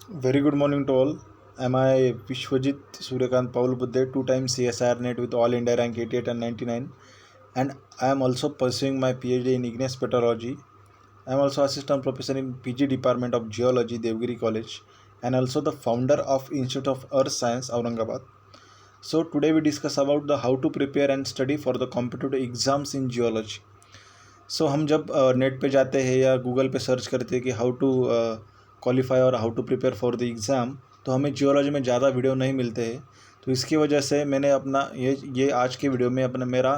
Very good morning to all. Am I Vishwajit Suryakant Paul Budde, two-time CSIR net with All India rank 88 and 99, and I am also pursuing my PhD in igneous petrology. I am also assistant professor in PG Department of Geology, Devgiri College, and also the founder of Institute of Earth Science, Aurangabad. So today we discuss about the how to prepare and study for the competitive exams in geology. सो हम जब net पे जाते हैं या Google पे search करते हैं कि हाउ टू क्वालिफाई और how to prepare for the exam, तो हमें जियोलॉजी में ज़्यादा वीडियो नहीं मिलते हैं। तो इसकी वजह से मैंने अपना ये आज के वीडियो में अपना मेरा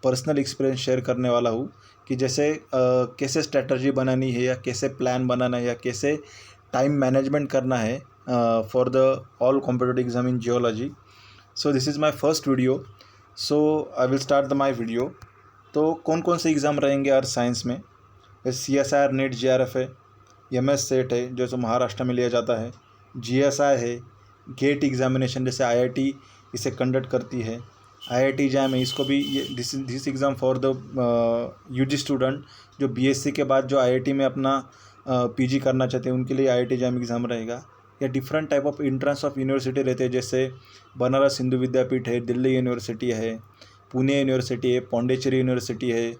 पर्सनल एक्सपीरियंस शेयर करने वाला हूँ कि जैसे कैसे स्ट्रैटेजी बनानी है या कैसे प्लान बनाना है या कैसे टाइम मैनेजमेंट करना है for the all competitive exam in geology. So this is my first video, so I will start the my video. तो कौन कौन से एग्ज़ाम रहेंगे अर्थ साइंस में? CSIR नेट JRF है, MS सेट है जो महाराष्ट्र में लिया जाता है, GSI है, गेट एग्जामिनेशन जैसे IIT इसे कंडक्ट करती है, IIT जैम है, इसको भी this exam for the UG student जो BSc के बाद जो IIT में अपना PG करना चाहते हैं उनके लिए IIT जैम एग्ज़ाम रहेगा। या different type of entrance of university रहते हैं, जैसे बनारस हिंदू विद्यापीठ है, दिल्ली यूनिवर्सिटी है, पुणे यूनिवर्सिटी है, पौंडीचेरी यूनिवर्सिटी है।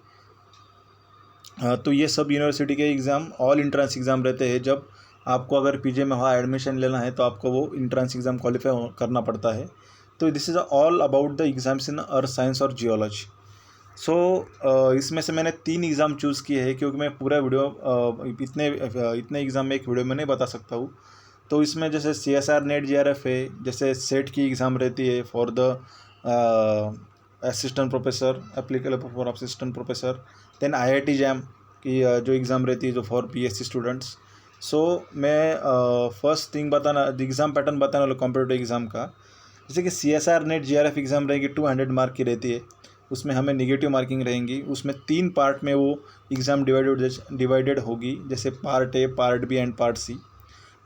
तो ये सब यूनिवर्सिटी के एग्ज़ाम ऑल इंट्रेंस एग्ज़ाम रहते हैं। जब आपको अगर पीजी में वहाँ एडमिशन लेना है तो आपको वो इंट्रेंस एग्ज़ाम क्वालिफाई करना पड़ता है। तो this is all about the exams in earth science और जियोलॉजी। सो इसमें से मैंने 3 एग्ज़ाम चूज़ किए हैं क्योंकि मैं पूरा वीडियो इतने एग्ज़ाम में एक वीडियो में नहीं बता सकता हूँ। तो इसमें जैसे CSIR नेट JRF है, जैसे सेट की एग्ज़ाम रहती है for the assistant professor, applicable for assistant professor. Then IIT JAM की जो एग्ज़ाम रहती है जो फॉर BSc स्टूडेंट्स। सो मैं फर्स्ट थिंग बताना एग्ज़ाम पैटर्न बताने वाला कॉम्पिटिटिव एग्ज़ाम का। जैसे कि CSIR नेट JRF एग्ज़ाम रहेगी 200 मार्क की रहती है, उसमें हमें नेगेटिव मार्किंग रहेंगी। उसमें 3 पार्ट में वो एग्ज़ाम डिवाइडेड होगी, जैसे part A, part B and part C।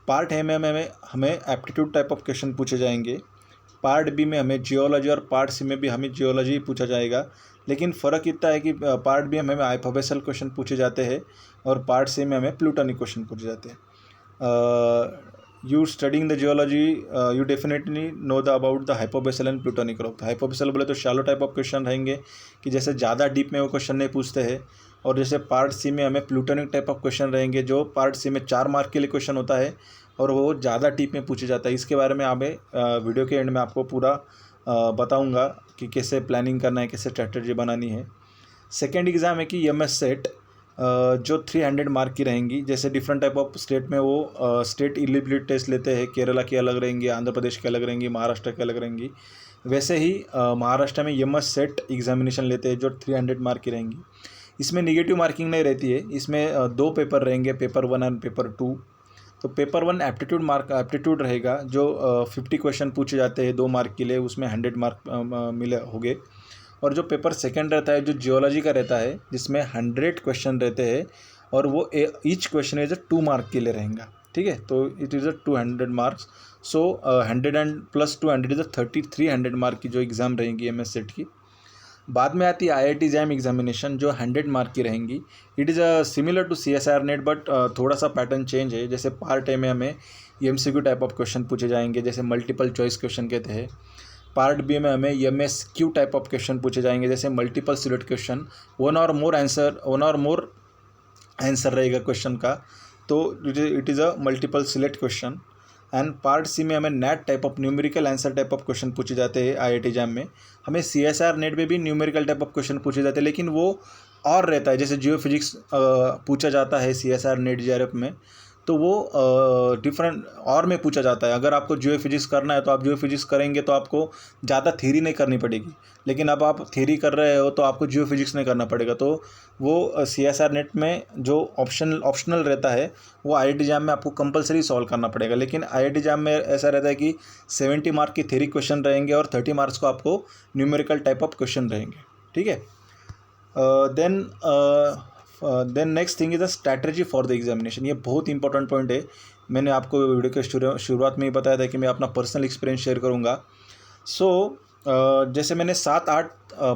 Part A में हमें एप्टीट्यूड टाइप ऑफ क्वेश्चन पूछे जाएंगे, पार्ट बी में हमें जियोलॉजी और पार्ट सी में भी हमें जियोलॉजी पूछा जाएगा। लेकिन फ़र्क इतना है कि पार्ट बी में हमें हाइपोथेटिकल क्वेश्चन पूछे जाते हैं और पार्ट सी में हमें प्लूटोनिक क्वेश्चन पूछे जाते हैं। You studying the geology you definitely know the about the hypothetical and plutonic rock. Hypothetical बोले तो शैलो टाइप ऑफ क्वेश्चन रहेंगे कि जैसे ज़्यादा डीप में वो क्वेश्चन नहीं पूछते हैं, और जैसे पार्ट सी में हमें प्लूटोनिक टाइप ऑफ क्वेश्चन रहेंगे जो पार्ट सी में 4 मार्क के लिए क्वेश्चन होता है और वो ज़्यादा डीप में पूछे जाता है। इसके बारे में हमें वीडियो के एंड में आपको पूरा बताऊंगा कि कैसे प्लानिंग करना है, कैसे स्ट्रैटेजी बनानी है। सेकेंड एग्ज़ाम है कि MS सेट जो 300 मार्क की रहेंगी। जैसे डिफरेंट टाइप ऑफ स्टेट में वो स्टेट एलिजिबिलिटी टेस्ट लेते हैं, केरला की अलग रहेंगी, आंध्र प्रदेश की अलग रहेंगी, महाराष्ट्र की अलग रहेंगी। वैसे ही महाराष्ट्र में MS सेट एग्जामिनेशन लेते हैं जो 300 मार्क की रहेंगी। इसमें निगेटिव मार्किंग नहीं रहती है, इसमें 2 पेपर रहेंगे, पेपर 1 एंड पेपर 2। तो पेपर 1 एप्टीट्यूड रहेगा जो 50 क्वेश्चन पूछे जाते हैं 2 मार्क के लिए, उसमें 100 मार्क मिले होंगे। और जो पेपर सेकंड रहता है जो जियोलॉजी का रहता है जिसमें 100 क्वेश्चन रहते हैं और वो ईच क्वेश्चन इज 2 मार्क के लिए रहेगा। ठीक है, तो it is 200 marks. So 100 and plus 200 is 300 mark की जो एग्ज़ाम रहेंगी MS सेट की। बाद में आती है IIT जैम एग्जामिनेशन जो 100 मार्क की रहेंगी। It is similar to CSIR NET but थोड़ा सा पैटर्न चेंज है। जैसे पार्ट ए में हमें MCQ टाइप ऑफ क्वेश्चन पूछे जाएंगे, जैसे मल्टीपल चॉइस क्वेश्चन कहते हैं। पार्ट बी में हमें MSQ टाइप ऑफ क्वेश्चन पूछे जाएंगे, जैसे मल्टीपल सिलेक्ट क्वेश्चन, वन और मोर आंसर रहेगा क्वेश्चन का, तो it is a multiple select question. And part C में हमें NET type of numerical answer type of question पूछे जाते हैं। IIT जैम में हमें CSIR नेट में भी न्यूमेरिकल टाइप ऑफ क्वेश्चन पूछे जाते हैं, लेकिन वो और रहता है। जैसे जियो फिजिक्स पूछा जाता है CSIR नेट JRF में, तो वो डिफरेंट और में पूछा जाता है। अगर आपको जियो फिजिक्स करना है तो आप जियो फिजिक्स करेंगे तो आपको ज़्यादा थ्योरी नहीं करनी पड़ेगी, लेकिन अब आप थ्योरी कर रहे हो तो आपको जियो फिजिक्स नहीं करना पड़ेगा। तो वो CSIR नेट में जो ऑप्शनल रहता है वो IIT जैम में आपको कंपलसरी सॉल्व करना पड़ेगा। लेकिन IIT जैम में ऐसा रहता है कि 70 मार्क की थ्योरी क्वेश्चन रहेंगे और 30 मार्क्स को आपको न्यूमेरिकल टाइप ऑफ क्वेश्चन रहेंगे। ठीक है, then next thing is the strategy for the examination. ये बहुत इंपॉर्टेंट पॉइंट है। मैंने आपको वीडियो के शुरुआत में ही बताया था कि मैं अपना पर्सनल एक्सपीरियंस शेयर करूँगा। सो जैसे मैंने 7-8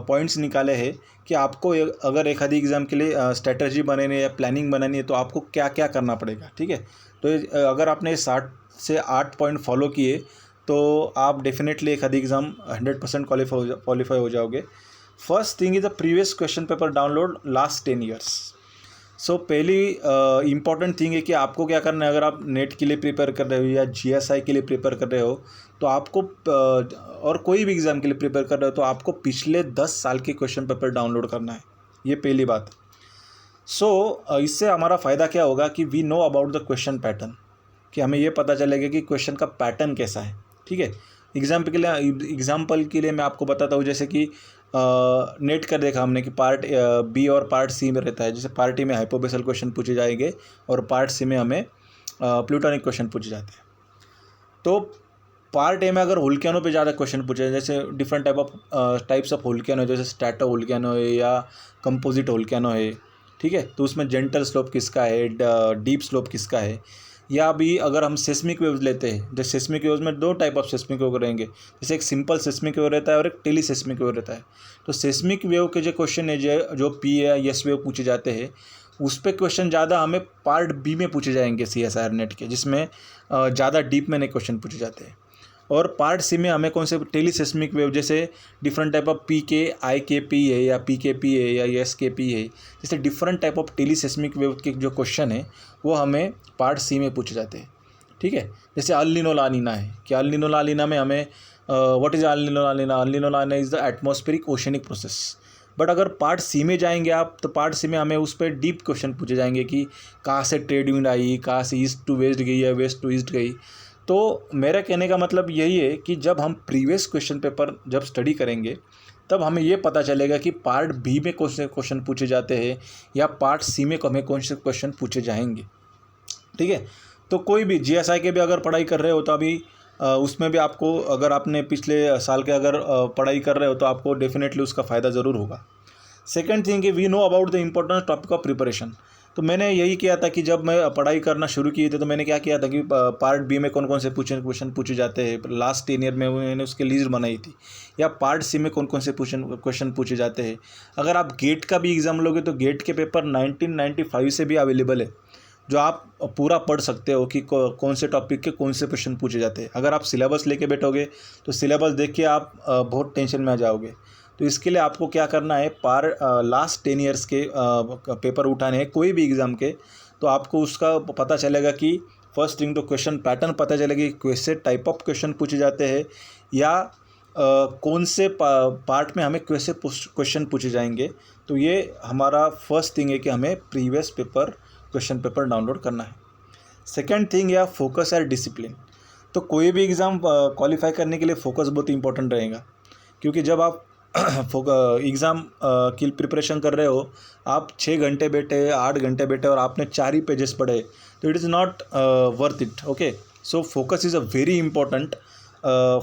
पॉइंट्स निकाले हैं कि आपको अगर एक आधी एग्ज़ाम के लिए स्ट्रैटेजी बनानी है या प्लानिंग बनानी है तो आपको क्या क्या करना पड़ेगा। ठीक है, तो अगर आपने से 8 पॉइंट फॉलो किए तो आप डेफिनेटली एक आधी एग्ज़ाम 100% क्वालिफाई हो जाओगे। First thing is the previous question paper download last 10 years. So पहली इम्पॉर्टेंट थिंग है कि आपको क्या करना है, अगर आप नेट के लिए प्रिपेयर कर रहे हो या जीएसआई के लिए प्रिपेयर कर रहे हो तो आपको और कोई भी एग्ज़ाम के लिए प्रिपेयर कर रहे हो तो आपको पिछले 10 साल के क्वेश्चन पेपर डाउनलोड करना है, ये पहली बात। इससे हमारा फ़ायदा क्या होगा कि we know about the question pattern, कि हमें ये पता चलेगा कि क्वेश्चन का पैटर्न कैसा है। ठीक है, एग्जाम्पल के लिए मैं आपको बताता हूँ, जैसे कि नेट कर देखा हमने कि पार्ट बी और पार्ट सी में रहता है। जैसे पार्ट ए में हाइपोबेसल क्वेश्चन पूछे जाएंगे और पार्ट सी में हमें प्लूटोनिक क्वेश्चन पूछे जाते हैं। तो पार्ट ए में अगर होल्केनो पे ज़्यादा क्वेश्चन पूछे, जैसे डिफरेंट टाइप्स ऑफ होल्केनो, जैसे स्ट्रैटो होल्केनो है या कंपोजिट होल्केनो है, ठीक है, तो उसमें जेंटल स्लोप किसका है, डीप स्लोप किसका है। या अभी अगर हम सेस्मिक वेव्स लेते हैं, जैसे सेस्मिक वेव्स में 2 टाइप ऑफ सेस्मिक वेव रहेंगे, जैसे एक सिंपल सेस्मिक वेव रहता है और एक टेली सेस्मिक वेव रहता है। तो सेस्मिक वेव के जो क्वेश्चन है जो पी या यस वेव पूछे जाते हैं, उस पर क्वेश्चन ज़्यादा हमें पार्ट बी में पूछे जाएंगे CSIR नेट के, जिसमें ज़्यादा डीप में नहीं क्वेश्चन पूछे जाते हैं। और पार्ट सी में हमें कौन से टेली सेस्मिक वेव, जैसे डिफरेंट टाइप ऑफ PKIKP है या PKP है या SKP है, जैसे different type of teleseismic wave के जो क्वेश्चन है वो हमें पार्ट सी में पूछे जाते हैं। ठीक है, जैसे अल नीनो ला नीना है कि अल नीनो ला नीना में हमें what is el nino la nina, el nino la nina is the atmospheric oceanic process. But अगर पार्ट सी में जाएंगे आप, तो पार्ट सी में हमें उस पर डीप क्वेश्चन पूछे जाएंगे कि कहाँ से ट्रेड विंड आई, कहाँ से ईस्ट टू वेस्ट गई या वेस्ट टू ईस्ट गई। तो मेरा कहने का मतलब यही है कि जब हम प्रीवियस क्वेश्चन पेपर जब स्टडी करेंगे तब हमें ये पता चलेगा कि पार्ट बी में कौन से क्वेश्चन पूछे जाते हैं या पार्ट सी में हमें कौन से क्वेश्चन पूछे जाएंगे। ठीक है, तो कोई भी जीएसआई के भी अगर पढ़ाई कर रहे हो तो अभी उसमें भी आपको, अगर आपने पिछले साल के अगर पढ़ाई कर रहे हो तो आपको डेफिनेटली उसका फ़ायदा ज़रूर होगा। Second thing, we know about the important topic of preparation. तो मैंने यही किया था कि जब मैं पढ़ाई करना शुरू की थी तो मैंने क्या किया था कि पार्ट बी में कौन कौन से क्वेश्चन पूछे जाते हैं, लास्ट 10 ईयर में मैंने उसकी लिस्ट बनाई थी, या पार्ट सी में कौन कौन से क्वेश्चन पूछे जाते हैं। अगर आप गेट का भी एग्ज़ाम लोगे तो गेट के पेपर 1995 से भी अवेलेबल है, जो आप पूरा पढ़ सकते हो कि कौन से टॉपिक के कौन से क्वेश्चन पूछे जाते हैं। अगर आप सिलेबस लेके बैठोगे तो सिलेबस देख के आप बहुत टेंशन में आ जाओगे। तो इसके लिए आपको क्या करना है, लास्ट 10 ईयर्स के पेपर उठाने हैं कोई भी एग्ज़ाम के, तो आपको उसका पता चलेगा कि फर्स्ट थिंग तो क्वेश्चन पैटर्न पता चलेगा कि कैसे टाइप ऑफ क्वेश्चन पूछे जाते हैं या कौन से पार्ट में हमें कैसे क्वेश्चन पूछे जाएंगे। तो ये हमारा फर्स्ट थिंग है कि हमें प्रीवियस क्वेश्चन पेपर डाउनलोड करना है। सेकेंड थिंग या फोकस और डिसिप्लिन। तो कोई भी एग्ज़ाम क्वालिफाई करने के लिए फोकस बहुत इंपॉर्टेंट रहेगा, क्योंकि जब आप एग्ज़ाम की प्रिपरेशन कर रहे हो, आप 6 घंटे बैठे, 8 घंटे बैठे और आपने 4 ही पेजेस पढ़े, तो it is not worth it. Okay, so focus is a very important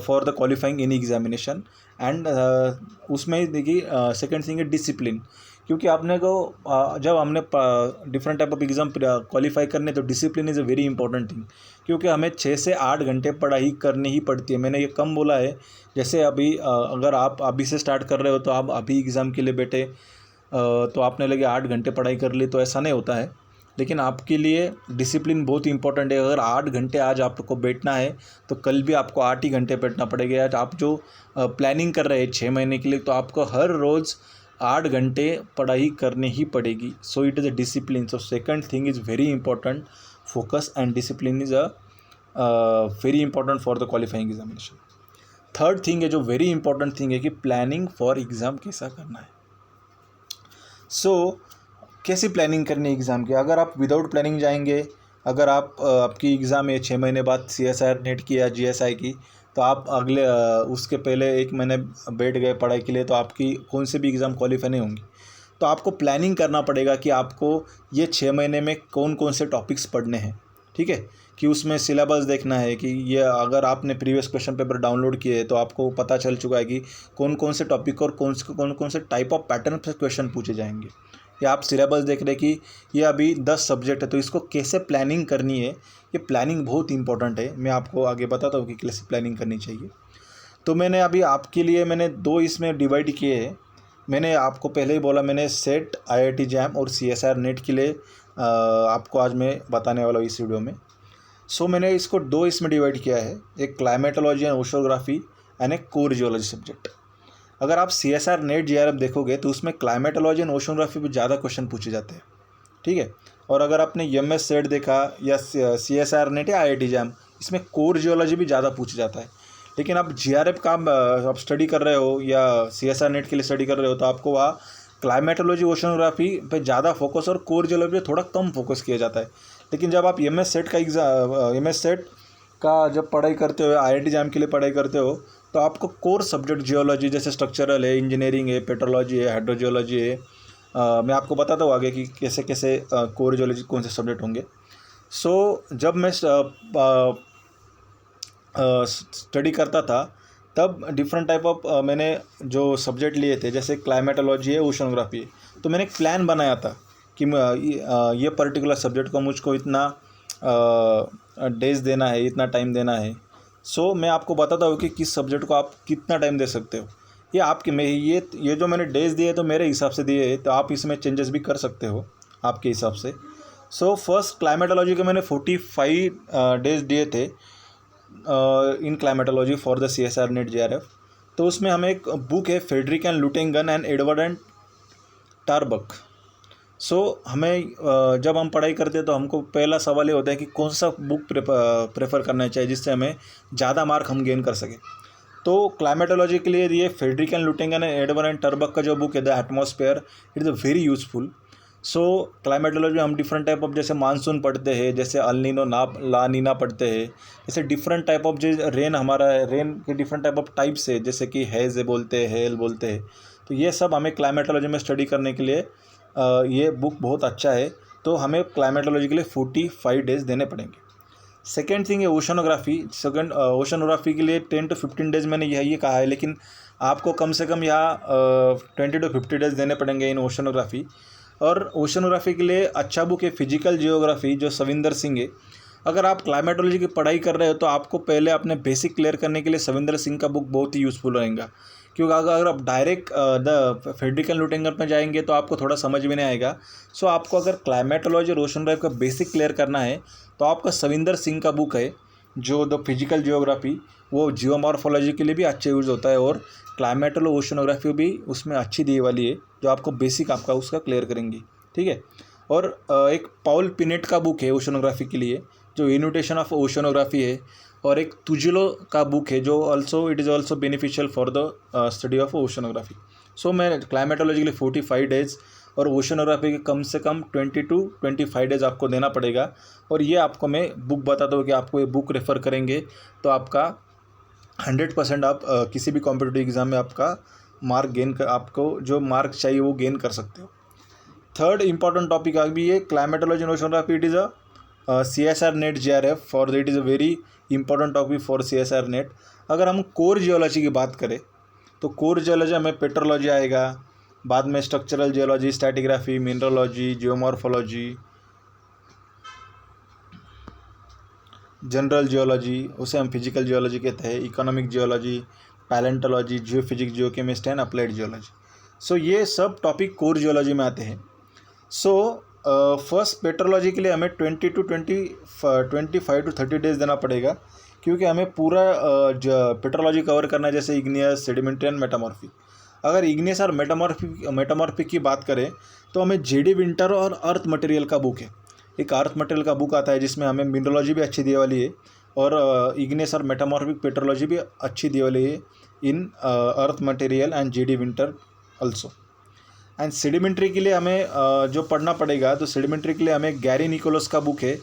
for the qualifying any examination. And उसमें देखिए सेकेंड थिंग है डिसिप्लिन, क्योंकि आपने को जब हमने different type of exam qualify करने, तो discipline is a very important thing, क्योंकि हमें 6 से 8 घंटे पढ़ाई करनी ही पड़ती है। मैंने ये कम बोला है, जैसे अभी अगर आप अभी से स्टार्ट कर रहे हो तो आप अभी एग्ज़ाम के लिए बैठे तो आपने लगे 8 घंटे पढ़ाई कर ली, तो ऐसा नहीं होता है। लेकिन आपके लिए डिसिप्लिन बहुत इंपॉर्टेंट है। अगर 8 घंटे आज आपको बैठना है तो कल भी आपको 8 ही घंटे बैठना पड़ेगा। आज आप जो प्लानिंग कर रहे हैं 6 महीने के लिए, तो आपको हर रोज़ 8 घंटे पढ़ाई करनी ही पड़ेगी। सो it is a discipline. So second thing is very important, focus and discipline is a very important for the qualifying examination. Third thing है जो वेरी इंपॉर्टेंट थिंग है कि प्लानिंग फॉर एग्ज़ाम कैसा करना है। कैसी प्लानिंग करनी है एग्ज़ाम की। अगर आप विदाउट प्लानिंग जाएंगे, अगर आपकी एग्ज़ाम है 6 महीने बाद CSIR नेट की या GSI की, तो आप अगले उसके पहले 1 महीने बैठ गए पढ़ाई के लिए, तो आपकी कौन से भी एग्ज़ाम क्वालिफाई नहीं होंगी। तो आपको प्लानिंग करना पड़ेगा कि आपको ये 6 महीने में कौन कौन से टॉपिक्स पढ़ने हैं। ठीक है, कि उसमें सिलेबस देखना है कि ये अगर आपने प्रीवियस क्वेश्चन पेपर डाउनलोड किए तो आपको पता चल चुका है कि कौन कौन से टॉपिक और कौन से टाइप ऑफ पैटर्न से क्वेश्चन पूछे जाएंगे। या आप सिलेबस देख रहे कि ये अभी 10 सब्जेक्ट है, तो इसको कैसे प्लानिंग करनी है। ये प्लानिंग बहुत इंपॉर्टेंट है, मैं आपको आगे बताता हूँ कि कैसे प्लानिंग करनी चाहिए। तो मैंने अभी आपके लिए मैंने 2 इसमें डिवाइड किए हैं। मैंने आपको पहले ही बोला, मैंने सेट, IIT जैम और CSIR नेट के लिए आपको आज मैं बताने वाला हूँ इस वीडियो में। सो मैंने इसको दो इसमें डिवाइड किया है, एक क्लाइमेटोलॉजी एंड ओशनोग्राफी एंड एक कोर जियोलॉजी सब्जेक्ट। अगर आप CSR नेट JRF देखोगे तो उसमें क्लाइमेटोलॉजी एंड ओशनोग्राफी पे ज़्यादा क्वेश्चन पूछे जाते हैं, ठीक है। और अगर आपने MS सेट देखा या CSR नेट या IIT जैम, इसमें कोर जियोलॉजी भी ज़्यादा पूछा जाता है। लेकिन आप JRF का आप स्टडी कर रहे हो या CSR नेट के लिए स्टडी कर रहे हो तो आपको वहाँ क्लाइमेटोलॉजी ओशनोग्राफी पे ज़्यादा फोकस और कोर जियोलॉजी पे थोड़ा कम फोकस किया जाता है। लेकिन जब आप MS सेट का जब पढ़ाई करते हो, IIT जैम के लिए पढ़ाई करते हो, तो आपको कोर सब्जेक्ट जियोलॉजी जैसे स्ट्रक्चरल है, इंजीनियरिंग है, पेट्रोलॉजी है, हाइड्रोजियोलॉजी है, मैं आपको बताता हूँ आगे कि कैसे कैसे कोर जियोलॉजी कौन से सब्जेक्ट होंगे। सो जब मैं स्टडी करता था तब डिफरेंट टाइप ऑफ मैंने जो सब्जेक्ट लिए थे, जैसे क्लाइमेटोलॉजी है, ओशनोग्राफी है, तो मैंने एक प्लान बनाया था कि ये पर्टिकुलर सब्जेक्ट को मुझको इतना डेज देना है, इतना टाइम देना है। सो मैं आपको बताता हूँ कि किस सब्जेक्ट को आप कितना टाइम दे सकते हो। ये आपके में ये जो मैंने डेज दिए तो मेरे हिसाब से दिए, तो आप इसमें चेंजेस भी कर सकते हो आपके हिसाब से। सो फर्स्ट क्लाइमेटोलॉजी के मैंने 45 डेज दिए थे in climatology for the CSR net JRF। तो उसमें हमें एक बुक है, फेडरिक एंड लुटेंगन and Edward and Tarbuck. So हमें जब हम पढ़ाई करते हैं तो हमको पहला सवाल ये होता है कि कौन सा बुक प्रेफर करना चाहिए जिससे हमें ज़्यादा मार्क हम गेन कर सकें। तो क्लाइमेटोलॉजी के लिए ये फेडरिक एंड लुटेंगन एंड एडवर्ड एंड टर्बक का जो बुक है the atmosphere, it is a very useful. So climatology में हम डिफरेंट टाइप ऑफ जैसे मानसून पढ़ते हैं, जैसे अल-नीनो ला नीना पढ़ते हैं, जैसे डिफरेंट टाइप ऑफ जो रेन हमारा है, रेन के डिफरेंट टाइप ऑफ टाइप्स है, जैसे कि हैज़ बोलते हैं, हेल बोलते हैं। तो ये सब हमें क्लाइमेटोलॉजी में स्टडी करने के लिए ये बुक बहुत अच्छा है। तो हमें क्लाइमेटोलॉजी के लिए 45 डेज देने पड़ेंगे। सेकेंड थिंग है ओशनोग्राफी। ओशनोग्राफी के लिए 10 to 15 डेज मैंने यही कहा है, लेकिन आपको कम से कम यहाँ 20 to 50 डेज देने पड़ेंगे इन ओशनोग्राफी। और ओशनोग्राफी के लिए अच्छा बुक है फिजिकल जियोग्राफी, जो सविंदर सिंह है। अगर आप क्लाइमेटोलॉजी की पढ़ाई कर रहे हो तो आपको पहले अपने बेसिक क्लियर करने के लिए सविंदर सिंह का बुक बहुत ही यूज़फुल रहेगा, क्योंकि अगर आप डायरेक्ट द फेडरिक एंड लुटेंगन में जाएंगे तो आपको थोड़ा समझ में नहीं आएगा। सो आपको अगर क्लाइमेटोलॉजी और ओशनोग्राफी का बेसिक क्लियर करना है तो आपका सविंदर सिंह का बुक है जो द फिजिकल जियोग्राफी, वो जियोमॉर्फोलॉजी के लिए भी अच्छे यूज़ होता है और क्लाइमेटोलॉजी ओशनोग्राफी भी उसमें अच्छी दी वाली है, जो आपको बेसिक आपका उसका क्लियर करेंगी, ठीक है। और एक पॉल पिनेट का बुक है ओशनोग्राफी के लिए, जो इन्विटेशन ऑफ ओशनोग्राफी है। और एक तुजिलो का बुक है जो it is also beneficial for the study of oceanography. So मैं क्लाइमेटोलॉजी के लिए 45 डेज और ओशनोग्राफी के कम से कम 20 to 25 डेज आपको देना पड़ेगा। और ये आपको मैं बुक बताता हूँ कि आपको ये बुक रेफ़र करेंगे तो आपका 100% आप किसी भी कॉम्पिटिटिव एग्ज़ाम में आपका मार्क गेन कर, आपको जो मार्क चाहिए वो गेन कर सकते हो। थर्ड इंपॉर्टेंट टॉपिक अभी ये climatology and oceanography, it is a CSR net JRF for it is a very important topic for CSR net. अगर हम कोर जियोलॉजी की बात करें तो कोर जियोलॉजी हमें पेट्रोलॉजी आएगा, बाद में structural geology, stratigraphy, mineralogy, geomorphology, general geology, उसे हम फिजिकल जियोलॉजी कहते हैं, economic geology, palaeontology, geophysics, geochemistry and applied geology. So ये सब टॉपिक कोर जियोलॉजी में आते हैं। सो फर्स्ट पेट्रोलॉजी के लिए हमें 25 to 30 डेज देना पड़ेगा, क्योंकि हमें पूरा पेट्रोलॉजी कवर करना है, जैसे इग्नियस, सेडिमेंट्री एंड मेटामॉर्फिक। अगर इग्नियस और मेटामॉर्फिक की बात करें तो हमें JD विंटर और अर्थ मटेरियल का बुक है। एक अर्थ मटेरियल का बुक आता है जिसमें हमें मिनरलॉजी भी अच्छी दी वाली है और इग्नियस और मेटामॉर्फिक पेट्रोलॉजी भी अच्छी दी वाली है in earth material and JD Winter also. And sedimentary के लिए हमें जो पढ़ना पड़ेगा, तो सेडिमेंट्री के लिए हमें गैरी निकोलस का बुक है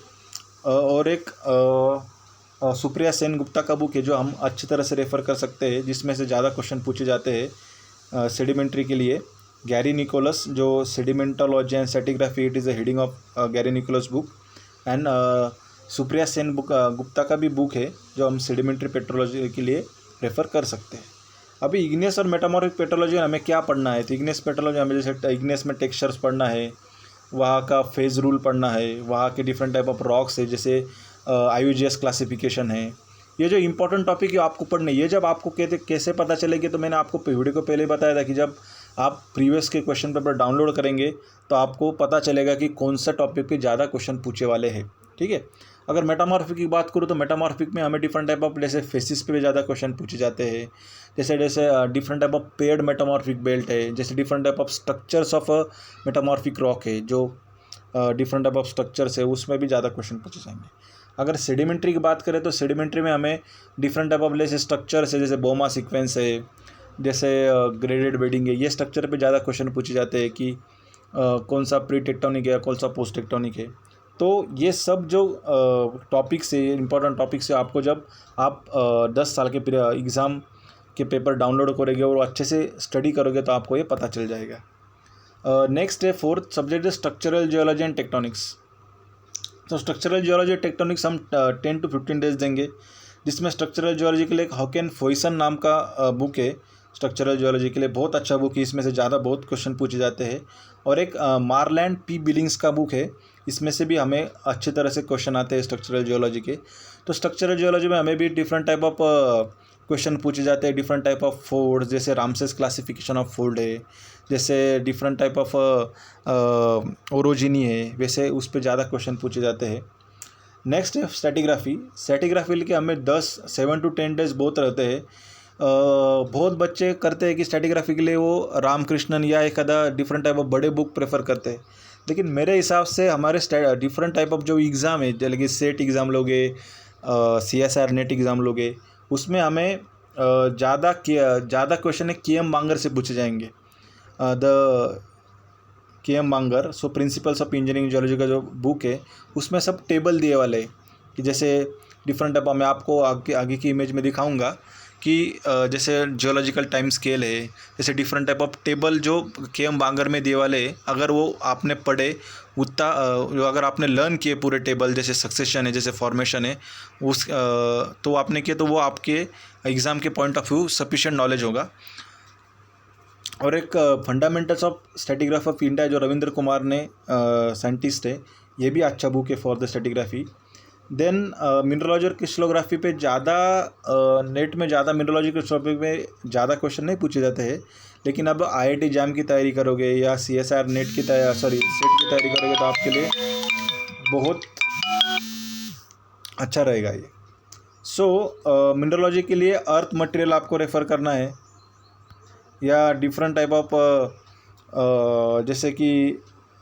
और एक सुप्रिया सेन गुप्ता का बुक है जो हम अच्छी तरह से रेफ़र कर सकते हैं, जिसमें से ज़्यादा क्वेश्चन पूछे जाते हैं सेडिमेंट्री के लिए। गैरी निकोलस जो sedimentology and stratigraphy, it is a heading of Gary Nichols book. And Supriya Sen Gupta का भी बुक है जो हम सेडिमेंट्री पेट्रोलॉजी के लिए रेफ़र कर सकते हैं। अभी इग्नियस और मेटामॉर्फिक पेट्रोलॉजी हमें क्या पढ़ना है, तो इग्नियस पेट्रोलॉजी हमें जैसे इग्नियस में टेक्सचर्स पढ़ना है, वहाँ का फेज़ रूल पढ़ना है, वहाँ के डिफरेंट टाइप ऑफ रॉक्स है, जैसे IUGS क्लासिफिकेशन है। ये जो इंपॉर्टेंट टॉपिक है आपको पढ़ने, ये जब आपको कैसे पता चलेगी, तो मैंने आपको वीडियो को पहले बताया था कि जब आप प्रीवियस के क्वेश्चन पेपर डाउनलोड करेंगे तो आपको पता चलेगा कि कौन सा टॉपिक पे ज़्यादा क्वेश्चन पूछे वाले हैं, ठीक है। अगर मेटामॉर्फिक की बात करूँ तो मेटामॉर्फिक में हमें डिफरेंट टाइप ऑफ जैसे फेसिस पे भी ज़्यादा क्वेश्चन पूछे जाते हैं, जैसे जैसे different type of paired metamorphic belt है, जैसे different type of structures of metamorphic rock है, जो डिफरेंट टाइप ऑफ स्ट्रक्चर्स है उसमें भी ज़्यादा क्वेश्चन पूछे जाएंगे। अगर सेडिमेंट्री की बात करें तो सेडिमेंट्री में हमें डिफरेंट टाइप ऑफ जैसे स्ट्रक्चर्स है, जैसे बोमा सीक्वेंस है, जैसे ग्रेडेड बेडिंग है, ये स्ट्रक्चर पे ज़्यादा क्वेश्चन पूछे जाते हैं कि कौन सा प्री टेक्टोनिक है, कौन सा पोस्ट टेक्टोनिक है। तो ये सब जो टॉपिक्स है, इंपॉर्टेंट टॉपिक्स है, आपको जब आप 10 साल के एग्ज़ाम के पेपर डाउनलोड करोगे और अच्छे से स्टडी करोगे तो आपको ये पता चल जाएगा। नेक्स्ट है फोर्थ सब्जेक्ट है स्ट्रक्चरल जियोलॉजी एंड टेक्टोनिक्स। तो स्ट्रक्चरल जियोलॉजी टेक्टोनिक्स हम 10 to 15 डेज देंगे, जिसमें स्ट्रक्चरल जियोलॉजी के लिए एक हॉकेन फोइसन नाम का बुक है। स्ट्रक्चरल जियोलॉजी के लिए बहुत अच्छा बुक है, इसमें से ज़्यादा बहुत क्वेश्चन पूछे जाते हैं। और एक मारलैंड पी बिलिंग्स का बुक है, इसमें से भी हमें अच्छी तरह से क्वेश्चन आते हैं स्ट्रक्चरल जियोलॉजी के। तो स्ट्रक्चरल जियोलॉजी में हमें भी डिफरेंट टाइप ऑफ क्वेश्चन पूछे जाते हैं, डिफरेंट टाइप ऑफ फोल्ड, जैसे रामसेस क्लासिफिकेशन ऑफ फोल्ड है, जैसे डिफरेंट टाइप ऑफ ओरोजिनी है, वैसे उस पर ज़्यादा क्वेश्चन पूछे जाते हैं। नेक्स्ट है स्ट्रैटिग्राफी। स्ट्रैटिग्राफी के हमें 7 to 10 डेज बहुत रहते हैं। बहुत बच्चे करते हैं कि स्ट्रैटिग्राफी के लिए वो रामकृष्णन या एक आधा डिफरेंट टाइप ऑफ बड़े बुक प्रेफर करते हैं, लेकिन मेरे हिसाब से हमारे डिफरेंट टाइप ऑफ जो एग्ज़ाम है, जैसे कि सेट एग्ज़ाम लोगे, CSIR नेट एग्ज़ाम लोगे, उसमें हमें ज़्यादा क्वेश्चन है KM बांगर से पूछे जाएंगे। The KM Bangar, so principles of engineering geology का जो बुक है, उसमें सब टेबल दिए वाले हैं कि जैसे डिफरेंट टाइप, मैं आपको आगे की इमेज में दिखाऊंगा कि जैसे जियोलॉजिकल टाइम स्केल है, जैसे डिफरेंट टाइप ऑफ टेबल जो KM बांगर में दिए वाले, अगर वो आपने पढ़े उतना, जो अगर आपने लर्न किए पूरे टेबल, जैसे सक्सेशन है, जैसे फॉर्मेशन है, उस तो आपने किए, तो वो आपके एग्ज़ाम के point of view sufficient knowledge होगा। और एक fundamentals of stratigraphy of India जो रविंद्र कुमार ने साइंटिस्ट है, ये भी अच्छा बुक है for the stratigraphy. Then mineralogy और क्रिस्टलोग्राफी पे ज़्यादा नेट में ज़्यादा मिनरोलॉजी क्रिस्टलोग्राफी में ज़्यादा क्वेश्चन नहीं पूछे जाते हैं, लेकिन अब IIT जैम की तैयारी करोगे या CSIR नेट की सेट की तैयारी करोगे तो आपके लिए बहुत अच्छा रहेगा ये। सो मिनरोलॉजी के लिए अर्थ मटेरियल आपको रेफ़र करना है, या डिफरेंट टाइप ऑफ जैसे कि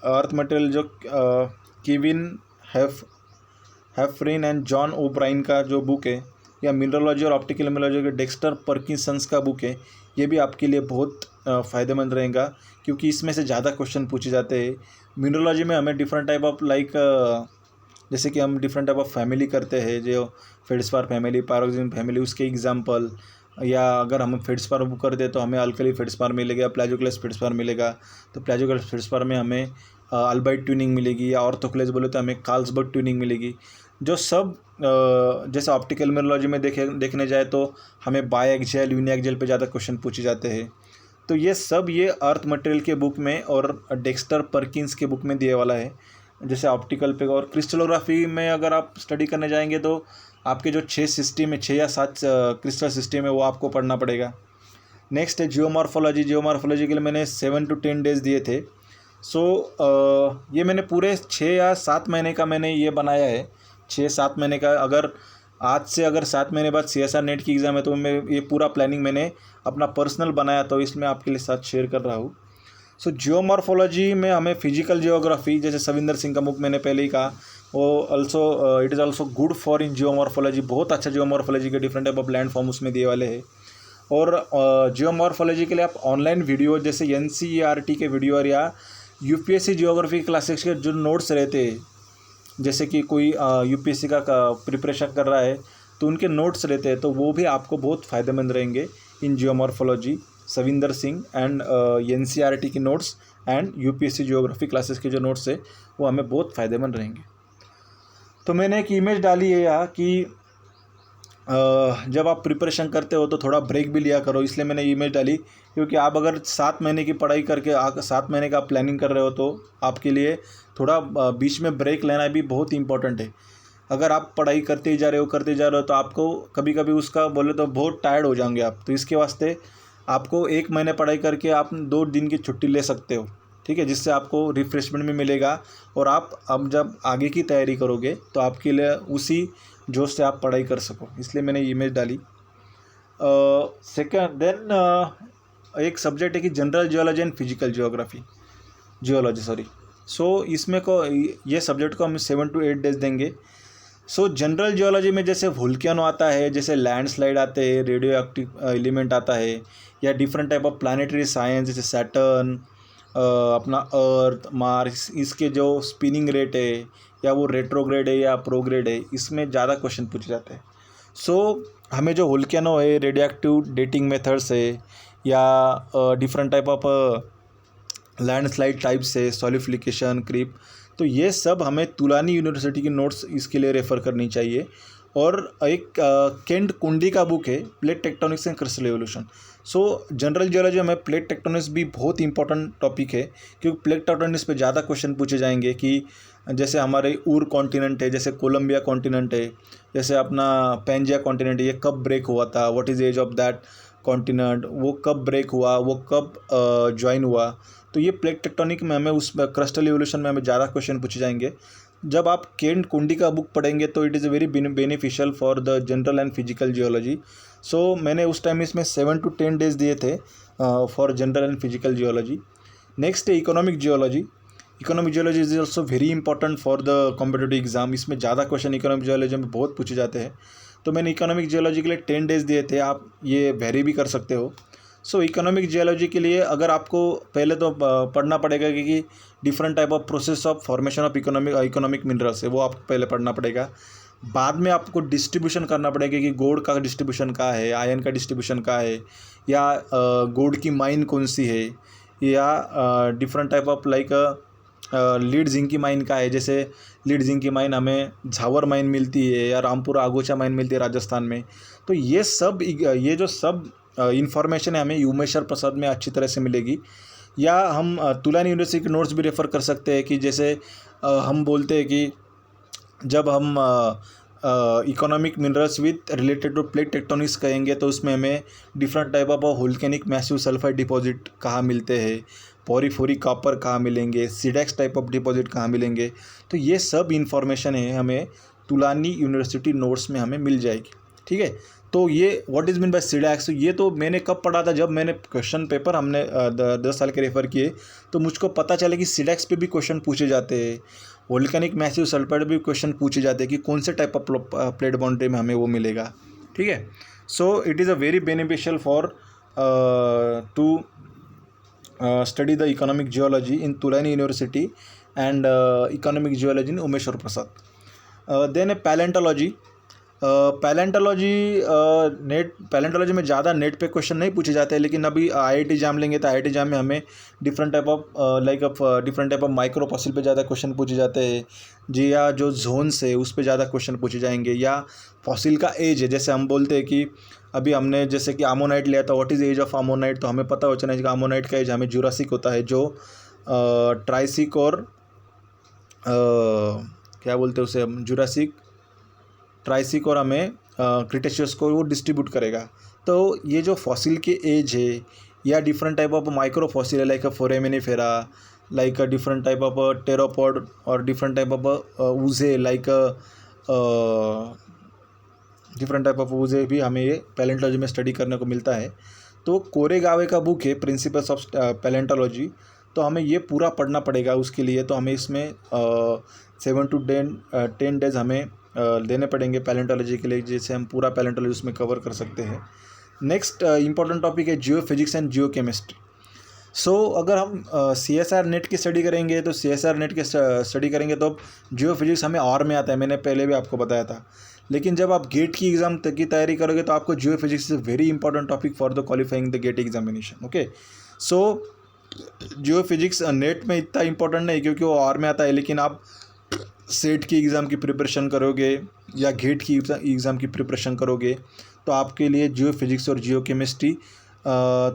अर्थ मटेरियल जो केविन हेफरिन एंड जॉन ओब्राइन का जो बुक है, या मिनरोलॉजी और ऑप्टिकल मिनरोलॉजी के डेक्स्टर पर्किंसंस का बुक है, ये भी आपके लिए बहुत फ़ायदेमंद रहेगा, क्योंकि इसमें से ज़्यादा क्वेश्चन पूछे जाते हैं। मिनरोलॉजी में हमें डिफरेंट टाइप ऑफ जैसे कि हम डिफरेंट टाइप ऑफ फैमिली करते हैं, जो फेल्डस्पार फैमिली, पैरोक्सिन फैमिली, उसके एग्जाम्पल, या अगर हम फेल्डस्पार बुक कर दे तो हमें अल्कली फेल्डस्पार मिलेगा, प्लाजियोक्लेस फेल्डस्पार मिलेगा, तो प्लाजियोक्लेस फेल्डस्पार में हमें अल्बाइट ट्यूनिंग मिलेगी, या ऑर्थोक्लेस बोले तो हमें कार्ल्सबर्ग ट्यूनिंग मिलेगी। जो सब जैसे ऑप्टिकल मिनरोलॉजी में देखने जाए तो हमें बाई एक्जेल, यूनिएक्जेल पे ज़्यादा क्वेश्चन पूछे जाते हैं। तो ये सब ये अर्थ मटेरियल के बुक में और डेक्स्टर पर्किंस के बुक में दिए वाला है, जैसे ऑप्टिकल पे। और क्रिस्टलोग्राफी में अगर आप स्टडी करने जाएंगे तो आपके जो 6 सिस्टम है, 6 या 7 क्रिस्टल सिस्टम है, वो आपको पढ़ना पड़ेगा। नेक्स्ट है जियोमॉर्फोलॉजी। जियोमॉर्फोलॉजी के लिए मैंने 7 to 10 डेज दिए थे। सो ये मैंने पूरे 6 या 7 महीने का मैंने ये बनाया है, 6-7 महीने का। अगर आज से अगर 7 महीने बाद CSIR नेट की एग्ज़ाम है तो मैं ये पूरा प्लानिंग मैंने अपना पर्सनल बनाया, तो इसमें आपके लिए साथ शेयर कर रहा हूँ। सो जियोमॉर्फोलॉजी में हमें फिजिकल जियोग्राफी, जैसे सविंदर सिंह का बुक मैंने पहले ही कहा, वो it is also good for in geomorphology. बहुत अच्छा जियोमॉर्फोलॉजी के different type of land form उसमें दिए वाले हैं। और जियोमॉर्फोलॉजी के लिए आप ऑनलाइन वीडियो, जैसे NCERT के वीडियो और या UPSC जियोग्राफी क्लासेस के जो नोट्स रहते हैं, जैसे कि कोई UPSC का प्रिपरेशन कर रहा है तो उनके नोट्स रहते हैं, तो वो भी आपको बहुत फ़ायदेमंद रहेंगे in geomorphology. Savinder Singh and NCERT की notes and UPSC geography classes के जो नोट्स है वो हमें बहुत फ़ायदेमंद रहेंगे। तो मैंने एक इमेज डाली है यहाँ कि जब आप प्रिपरेशन करते हो तो थोड़ा ब्रेक भी लिया करो, इसलिए मैंने इमेज डाली, क्योंकि आप अगर 7 महीने की पढ़ाई करके 7 महीने का प्लानिंग कर रहे हो तो आपके लिए थोड़ा बीच में ब्रेक लेना भी बहुत इंपॉर्टेंट है। अगर आप पढ़ाई करते ही जा रहे हो तो आपको कभी कभी उसका बोले तो बहुत टायर्ड हो जाएंगे आप। तो इसके वास्ते आपको 1 महीने पढ़ाई करके आप 2 दिन की छुट्टी ले सकते हो, ठीक है, जिससे आपको रिफ्रेशमेंट भी मिलेगा और आप अब जब आगे की तैयारी करोगे तो आपके लिए उसी जोश से आप पढ़ाई कर सको, इसलिए मैंने ये इमेज डाली। सेकंड देन एक सब्जेक्ट है कि general geology and physical geology sorry. So इसमें को ये सब्जेक्ट को हम 7 to 8 डेज देंगे। सो जनरल जियोलॉजी में जैसे वोल्केनो आता है, जैसे लैंडस्लाइड आते हैं, रेडियो एक्टिव एलिमेंट आता है, या different type of planetary science जैसे सैटर्न, अपना अर्थ, मार्स, इसके जो स्पिनिंग रेट है या वो रेट्रोग्रेड है या प्रोग्रेड है, इसमें ज़्यादा क्वेश्चन पूछे जाते हैं। सो हमें जो वोल्केनो है, रेडियो एक्टिव डेटिंग मेथड्स है, या different type of landslide types है, सॉलिडिफिकेशन, क्रीप, तो ये सब हमें तुलानी यूनिवर्सिटी की नोट्स इसके लिए रेफ़र करनी चाहिए। और एक केंट कुंडी का बुक है, plate tectonics and crystal evolution. So general geology में प्लेट टेक्टोनिक्स भी बहुत इंपॉर्टेंट टॉपिक है, क्योंकि प्लेट टेक्टोनिक्स पे ज़्यादा क्वेश्चन पूछे जाएंगे कि जैसे हमारे ऊर कॉन्टिनेंट है, जैसे कोलंबिया कॉन्टिनेंट है, जैसे अपना पैंजिया कॉन्टिनेंट है, ये कब ब्रेक हुआ था, what is age of that continent, वो कब ब्रेक हुआ, वो कब ज्वाइन हुआ। तो ये प्लेट टेक्टोनिक में हमें उस क्रिस्टल एवोल्यूशन में हमें ज़्यादा क्वेश्चन पूछे जाएंगे। जब आप केंट कुंडी का बुक पढ़ेंगे तो it is very beneficial for the general and physical geology. So मैंने उस टाइम इसमें 7 to 10 डेज दिए थे for general and physical geology. Next है economic geology. Economic geology is also very important for the competitive exam. इसमें ज़्यादा question economic geology में बहुत पूछे जाते हैं, तो मैंने इकोनॉमिक जियोलॉजी के लिए 10 डेज दिए थे, आप ये वेरी भी कर सकते हो। सो इकोनॉमिक जियोलॉजी के लिए अगर आपको पहले तो पढ़ना पड़ेगा कि different type of process of formation of economic minerals है, वो आपको पहले पढ़ना पड़ेगा। बाद में आपको डिस्ट्रीब्यूशन करना पड़ेगा कि गोल्ड का डिस्ट्रीब्यूशन कहाँ है, आयरन का डिस्ट्रीब्यूशन कहाँ है, या गोल्ड की माइन कौन सी है, या different type of like lead zinc की माइन कहाँ है। जैसे लीड जिंक की माइन हमें झावर माइन मिलती है, या रामपुर आगोचा माइन मिलती है राजस्थान में। तो ये जो सब इंफॉर्मेशन है हमें उमेश्वर प्रसाद में अच्छी तरह से मिलेगी। या हम तुलानी यूनिवर्सिटी के नोट्स भी रेफ़र कर सकते हैं कि जैसे हम बोलते हैं कि जब हम economic minerals with related to plate tectonics कहेंगे तो उसमें हमें different type of volcanic massive sulphide deposit कहाँ मिलते हैं, पोरीफोरी कॉपर कहाँ मिलेंगे, सिडेक्स टाइप ऑफ डिपॉजिट कहाँ मिलेंगे। तो ये सब इंफॉर्मेशन है हमें तुलानी यूनिवर्सिटी नोट्स में हमें मिल जाएगी, ठीक है। तो ये व्हाट इज़ मीन बाय सिडेक्स, ये तो मैंने कब पढ़ा था, जब मैंने क्वेश्चन पेपर हमने 10 साल के रेफ़र किए, तो मुझको पता चला कि सिडेक्स पे भी क्वेश्चन पूछे जाते हैं, वोल्केनिक मैसिव सल्फाइड भी क्वेश्चन पूछे जाते हैं कि कौन से टाइप ऑफ प्लेट बाउंड्री में हमें वो मिलेगा, ठीक है। So it is a very beneficial for to study the economic geology in Tulani University and economic geology in Umeshwar Prasad. then palaeontology. Palaeontology में ज़्यादा नेट पे क्वेश्चन नहीं पूछे जाते हैं, लेकिन अभी IIT एग्जाम लेंगे तो IIT एग्जाम में हमें different type of different type of micro fossil पे ज़्यादा क्वेश्चन पूछे जाते हैं जी, या जो जोन्स है उस पे ज़्यादा क्वेश्चन पूछे जाएंगे, या फॉसिल का एज है। जैसे हम बोलते हैं कि अभी हमने जैसे कि आमोनाइट लिया था, व्हाट इज़ एज ऑफ आमोनाइट, तो हमें पता हो चाहिए कि आमोनाइट का एज हमें जुरासिक होता है, जो ट्राइसिक और क्या बोलते हैं उसे, जुरासिक, ट्राइसिक और हमें क्रिटेशियस को वो डिस्ट्रीब्यूट करेगा। तो ये जो फॉसिल के एज है, या different type of micro fossil है like foraminifera, like different type of pteropod, और different type of ooze like different type of ooze भी हमें ये पैलेंटोलॉजी में स्टडी करने को मिलता है। तो कोरेगावे का बुक है प्रिंसिपल्स ऑफ पैलेंटोलॉजी, तो हमें ये पूरा पढ़ना पड़ेगा। उसके लिए तो हमें इसमें 7 to 10 डेज हमें देने पड़ेंगे पैलेंटोलॉजी के लिए, जैसे हम पूरा पैलेंटोलॉजी उसमें कवर कर सकते हैं। नेक्स्ट इंपॉर्टेंट टॉपिक है जियो फिजिक्स एंड जियो केमिस्ट्री। सो अगर हम CSR नेट की स्टडी करेंगे तो CSR नेट की स्टडी करेंगे तो जियो फिजिक्स हमें और में आता है, मैंने पहले भी आपको बताया था। लेकिन जब आप गेट की एग्ज़ाम की तैयारी करोगे तो आपको geophysics is very important topic for the qualifying the GATE examination, okay. So geophysics NET में इतना इंपॉर्टेंट नहीं क्योंकि वो और में आता है, लेकिन आप सेट की एग्ज़ाम की प्रिपरेशन करोगे या गेट की एग्ज़ाम की प्रिपरेशन करोगे तो आपके लिए जियो फिजिक्स और जियो केमिस्ट्री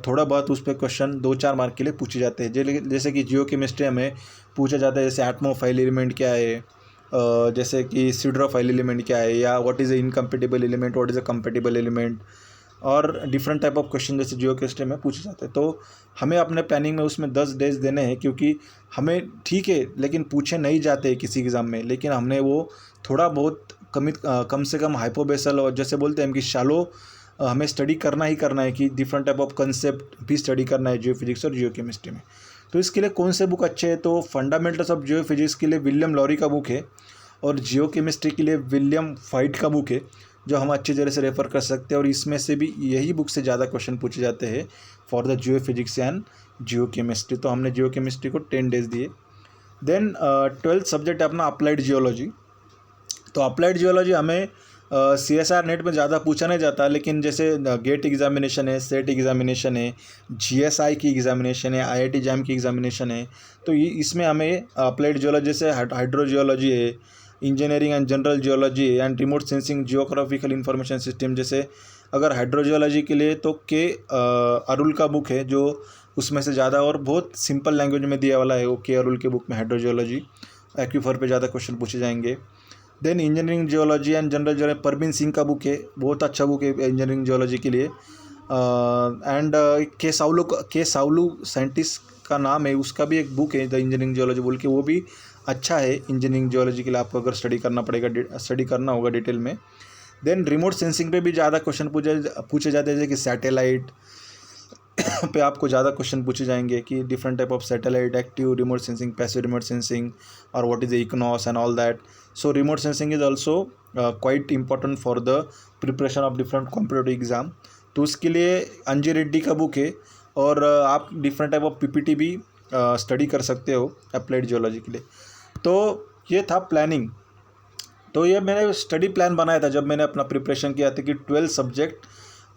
थोड़ा बहुत उस पर क्वेश्चन 2-4 मार्क के लिए पूछे जाते हैं। जैसे कि जियो केमिस्ट्री हमें पूछा जाता है जैसे एटमोफाइल एलिमेंट क्या है, जैसे कि सिड्रोफाइल एलिमेंट क्या है, या what is a incompatible element, what is a compatible element, और डिफरेंट टाइप ऑफ क्वेश्चन जैसे जियो केमिस्ट्री में पूछे जाते हैं। तो हमें अपने प्लानिंग में उसमें 10 डेज देने हैं, क्योंकि हमें ठीक है लेकिन पूछे नहीं जाते किसी एग्ज़ाम में, लेकिन हमने वो थोड़ा बहुत कम से कम हाइपोबेसल और जैसे बोलते हैं हम कि शालो हमें स्टडी करना ही करना है, कि डिफरेंट टाइप ऑफ कंसेप्ट भी स्टडी करना है जियो फिजिक्स और जियो केमिस्ट्री में। तो इसके लिए कौन से बुक अच्छे हैं, तो फंडामेंटल्स ऑफ जियो फिजिक्स के लिए विलियम लॉरी का बुक है, और जियो केमिस्ट्री के लिए विलियम फाइट का बुक है, जो हम अच्छी तरह से रेफ़र कर सकते हैं। और इसमें से भी यही बुक से ज़्यादा क्वेश्चन पूछे जाते हैं for the Jio physics and Jio chemistry. तो हमने जियो केमिस्ट्री को 10 डेज दिए। देन 12th सब्जेक्ट है अपना अप्लाइड जियोलॉजी। तो अप्लाइड जियोलॉजी हमें CSR नेट में ज़्यादा पूछा नहीं जाता, लेकिन जैसे गेट एग्जामिनेशन है, सेट एग्जामिनेशन है, GSI की एग्जामिनेशन है, IIT जैम की एग्जामिनेशन है, तो ये इसमें हमें अप्लाइड जियोलॉजी से हाइड्रोजियोलॉजी है, engineering and general geology and remote sensing geographical information system. जैसे अगर हाइड्रोजियोलॉजी के लिए तो के अरुल का बुक है, जो उसमें से ज़्यादा और बहुत सिंपल लैंग्वेज में दिया वाला है, वो के अरुल के बुक में हाइड्रोजियोलॉजी एक्वीफर पे ज़्यादा क्वेश्चन पूछे जाएंगे। Then engineering geology and general geology Parveen Singh का बुक है, बहुत अच्छा बुक है इंजीनियरिंग जियोलॉजी के लिए। एंड के साउलू साइंटिस्ट का नाम है, उसका भी एक बुक है द इंजीनियरिंग जियोलॉजी बोल के, वो भी अच्छा है इंजीनियरिंग जियोलॉजी के लिए, आपको अगर स्टडी करना होगा डिटेल में। देन रिमोट सेंसिंग पे भी ज़्यादा क्वेश्चन पूछे जाते हैं, जैसे कि सैटेलाइट पे आपको ज़्यादा क्वेश्चन पूछे जाएंगे कि different type of satellite, active remote sensing, passive remote sensing, और what is the IKONOS and all that. So remote sensing is also quite important for the preparation of different competitive exam. तो उसके लिए अंजी रेड्डी का book है, और आप different type of PPT भी स्टडी कर सकते हो अप्लाइड जियोलॉजी के लिए। तो ये था प्लानिंग। तो ये मैंने स्टडी प्लान बनाया था जब मैंने अपना प्रिपरेशन किया था कि 12 सब्जेक्ट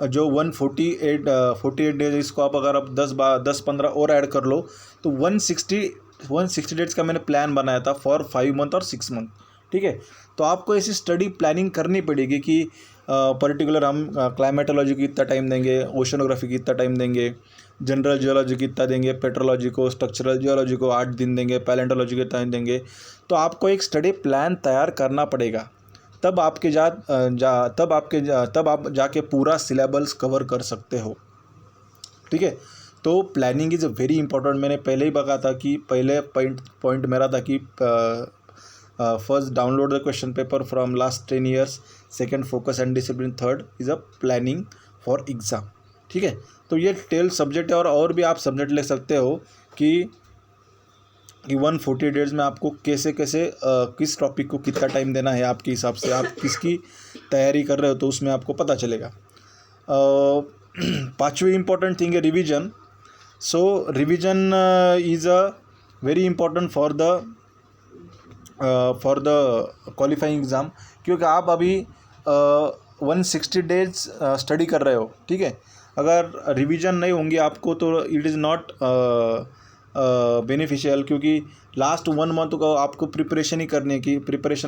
जो 48 डेज, इसको आप अगर आप 10-15 और ऐड कर लो तो 160 डेज का मैंने प्लान बनाया था फॉर 5 मंथ और 6 मंथ। ठीक है, तो आपको ऐसी स्टडी प्लानिंग करनी पड़ेगी कि पर्टिकुलर हम क्लाइमेटोलॉजी को इतना टाइम देंगे, ओशनोग्राफी की इतना टाइम देंगे, जनरल जियोलॉजी की इतना देंगे, पेट्रोलॉजी को, स्ट्रक्चरल जियोलॉजी को 8 दिन देंगे, पैलेंटोलॉजी को इतना देंगे। तो आपको एक स्टडी प्लान तैयार करना पड़ेगा, तब आप जाके पूरा सिलेबस कवर कर सकते हो। ठीक है, तो प्लानिंग इज़ वेरी इंपॉर्टेंट। मैंने पहले ही बता था कि पहले पॉइंट मेरा था कि first download the question paper from last 10 years, second focus and discipline, third is a planning for exam. ठीक है, तो ये 12 सब्जेक्ट है, और भी आप सब्जेक्ट ले सकते हो कि 140 डेज में आपको कैसे किस टॉपिक को कितना टाइम देना है, आपके हिसाब से आप किसकी तैयारी कर रहे हो तो उसमें आपको पता चलेगा। 5वीं इम्पॉर्टेंट थिंग है revision. So revision is a very important for the qualifying exam, क्योंकि आप अभी 160 डेज स्टडी कर रहे हो। ठीक है, अगर रिवीजन नहीं होंगे आपको तो इट इज़ नॉट बेनिफिशियल, क्योंकि लास्ट 1 मंथ को आपको प्रिपरेशन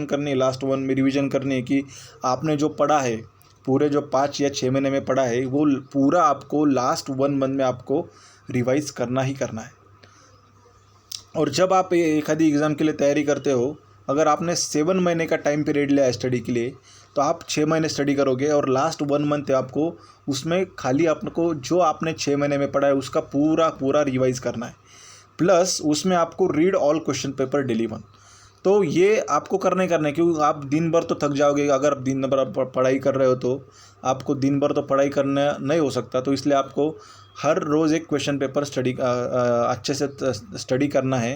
करनी है, लास्ट 1 में रिवीजन करनी है कि आपने जो पढ़ा है, पूरे जो 5 या 6 महीने में पढ़ा है, वो पूरा आपको लास्ट 1 मंथ में आपको रिवाइज करना ही करना है। और जब आप एक आधी एग्ज़ाम के लिए तैयारी करते हो, अगर आपने 7 महीने का टाइम पीरियड लिया है स्टडी के लिए, तो आप 6 महीने स्टडी करोगे, और लास्ट 1 मंथ है आपको उसमें खाली आपको जो आपने 6 महीने में पढ़ा है उसका पूरा रिवाइज करना है, प्लस उसमें आपको read all question paper daily 1। तो ये आपको करने क्योंकि आप दिन भर तो थक जाओगे। अगर आप दिन भर पढ़ाई कर रहे हो तो आपको दिन भर तो पढ़ाई करना नहीं हो सकता, तो इसलिए आपको हर रोज़ एक क्वेश्चन पेपर अच्छे से स्टडी करना है।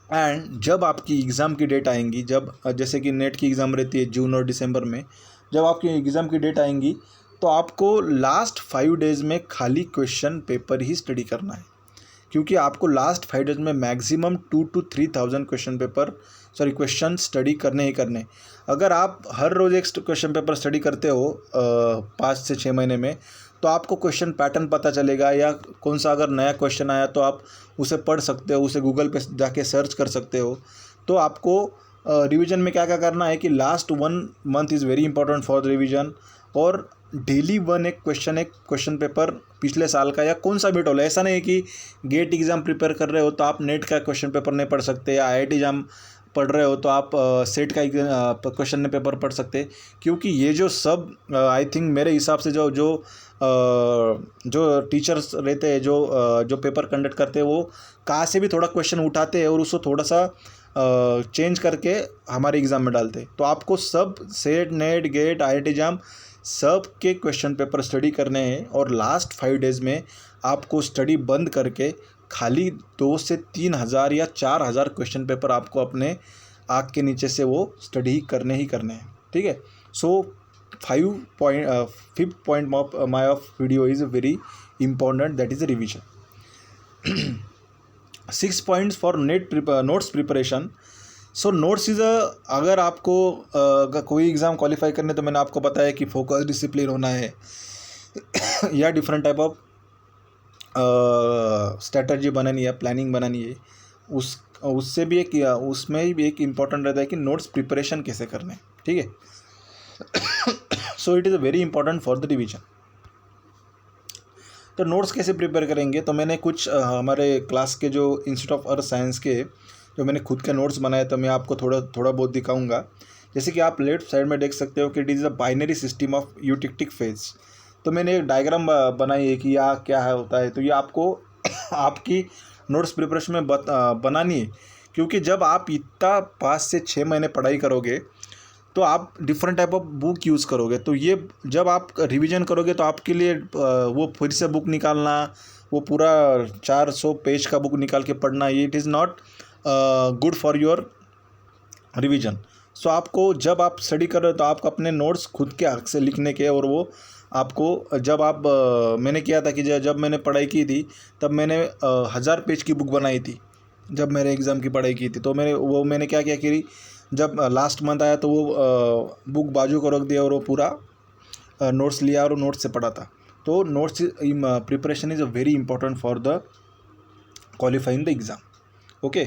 एंड जब आपकी एग्ज़ाम की डेट आएंगी, जब जैसे कि नेट की एग्ज़ाम रहती है जून और दिसंबर में, जब आपकी एग्ज़ाम की डेट आएंगी तो आपको लास्ट 5 डेज़ में खाली क्वेश्चन पेपर ही स्टडी करना है, क्योंकि आपको लास्ट 5 डेज में मैक्सिमम 2 to 3,000 क्वेश्चन स्टडी करने। अगर आप हर रोज़ एक क्वेश्चन पेपर स्टडी करते हो 5 से 6 महीने में, तो आपको क्वेश्चन पैटर्न पता चलेगा, या कौन सा अगर नया क्वेश्चन आया तो आप उसे पढ़ सकते हो, उसे गूगल पे जाके सर्च कर सकते हो। तो आपको रिवीजन में क्या करना है कि last 1 month is very important for revision, और डेली एक क्वेश्चन पेपर पिछले साल का या कौन सा भी टॉल। ऐसा नहीं है कि गेट एग्ज़ाम प्रिपेयर कर रहे हो तो आप नेट का क्वेश्चन पेपर नहीं पढ़ सकते, या IIT एग्ज़ाम पढ़ रहे हो तो आप सेट का क्वेश्चन पेपर पढ़ सकते, क्योंकि ये जो सब आई थिंक मेरे हिसाब से जो जो जो टीचर्स रहते हैं, जो पेपर कंडक्ट करते हैं, वो कहाँ से भी थोड़ा क्वेश्चन उठाते हैं और उसको थोड़ा सा चेंज करके हमारे एग्ज़ाम में डालते हैं। तो आपको सब SET, NET, GATE, IIT exam सब के क्वेश्चन पेपर स्टडी करने हैं, और लास्ट 5 डेज़ में आपको स्टडी बंद करके खाली 2 से 3 हज़ार या 4 हज़ार क्वेश्चन पेपर आपको अपने आँख के नीचे से वो स्टडी करने ही करने हैं, ठीक है। सो 5th point of my video is very important, that is the revision. 6 points for notes preparation. So notes is अगर आपको कोई एग्ज़ाम क्वालिफाई करने, तो मैंने आपको बताया कि फोकस, डिसिप्लिन होना है या डिफरेंट टाइप ऑफ स्ट्रैटेजी बनानी है, प्लानिंग बनानी है, उससे भी उसमें भी एक इम्पॉर्टेंट रहता है कि नोट्स प्रिपरेशन कैसे करने हैं, ठीक है। So it is very important for the revision. तो नोट्स कैसे प्रिपेयर करेंगे, तो मैंने कुछ हमारे क्लास के जो इंस्टीट्यूट ऑफ अर्थ साइंस के जो मैंने खुद के नोट्स बनाए, तो मैं आपको थोड़ा बहुत दिखाऊंगा। जैसे कि आप लेफ्ट साइड में देख सकते हो कि it is a binary system of eutectic phase. तो मैंने एक डायग्राम बनाई है कि यह क्या होता है। तो ये आपको आपकी नोट्स प्रिपरेशन में बनानी है, क्योंकि जब आप इतना 5 से 6 महीने पढ़ाई करोगे तो आप different type of book use करोगे। तो ये जब आप रिवीजन करोगे तो आपके लिए वो फिर से बुक निकालना, वो पूरा 400 पेज का बुक निकाल के पढ़ना, ये it is not good for your revision. So आपको जब आप स्टडी कर रहे हो तो आपको अपने नोट्स खुद के हाथ से लिखने के, और वो आपको जब आप मैंने किया था कि जब मैंने पढ़ाई की थी तब मैंने 1000 पेज की बुक बनाई थी जब मेरे एग्ज़ाम की पढ़ाई की थी। तो मैंने क्या किया कि जब लास्ट मंथ आया तो वो बुक बाजू को रख दिया और वो पूरा नोट्स लिया और नोट्स से पढ़ा था। तो notes preparation is a very important for the qualifying the exam, okay.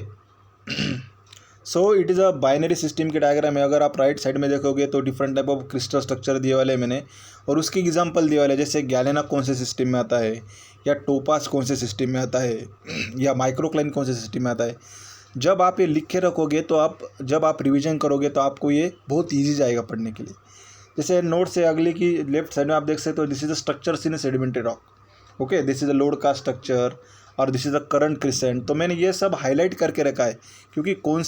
So it is a binary system की डायग्राम है। अगर आप राइट साइड में देखोगे तो different type of crystal structure दिए वाले मैंने, और उसके एग्जांपल दिए वाले, जैसे गैलेना कौन से सिस्टम में आता है, या टोपास कौन से सिस्टम में आता है, या माइक्रोक्लाइन कौन से सिस्टम में आता है। जब आप ये लिख के रखोगे तो जब आप रिवीजन करोगे तो आपको ये बहुत ईजी जाएगा पढ़ने के लिए। जैसे नोट से अगले की लेफ्ट साइड में आप देख सकते हो, this is the structures in sedimentary rock, okay, this is the load का स्ट्रक्चर और this is the current crescent. तो मैंने ये सब हाईलाइट करके रखा है, क्योंकि कौन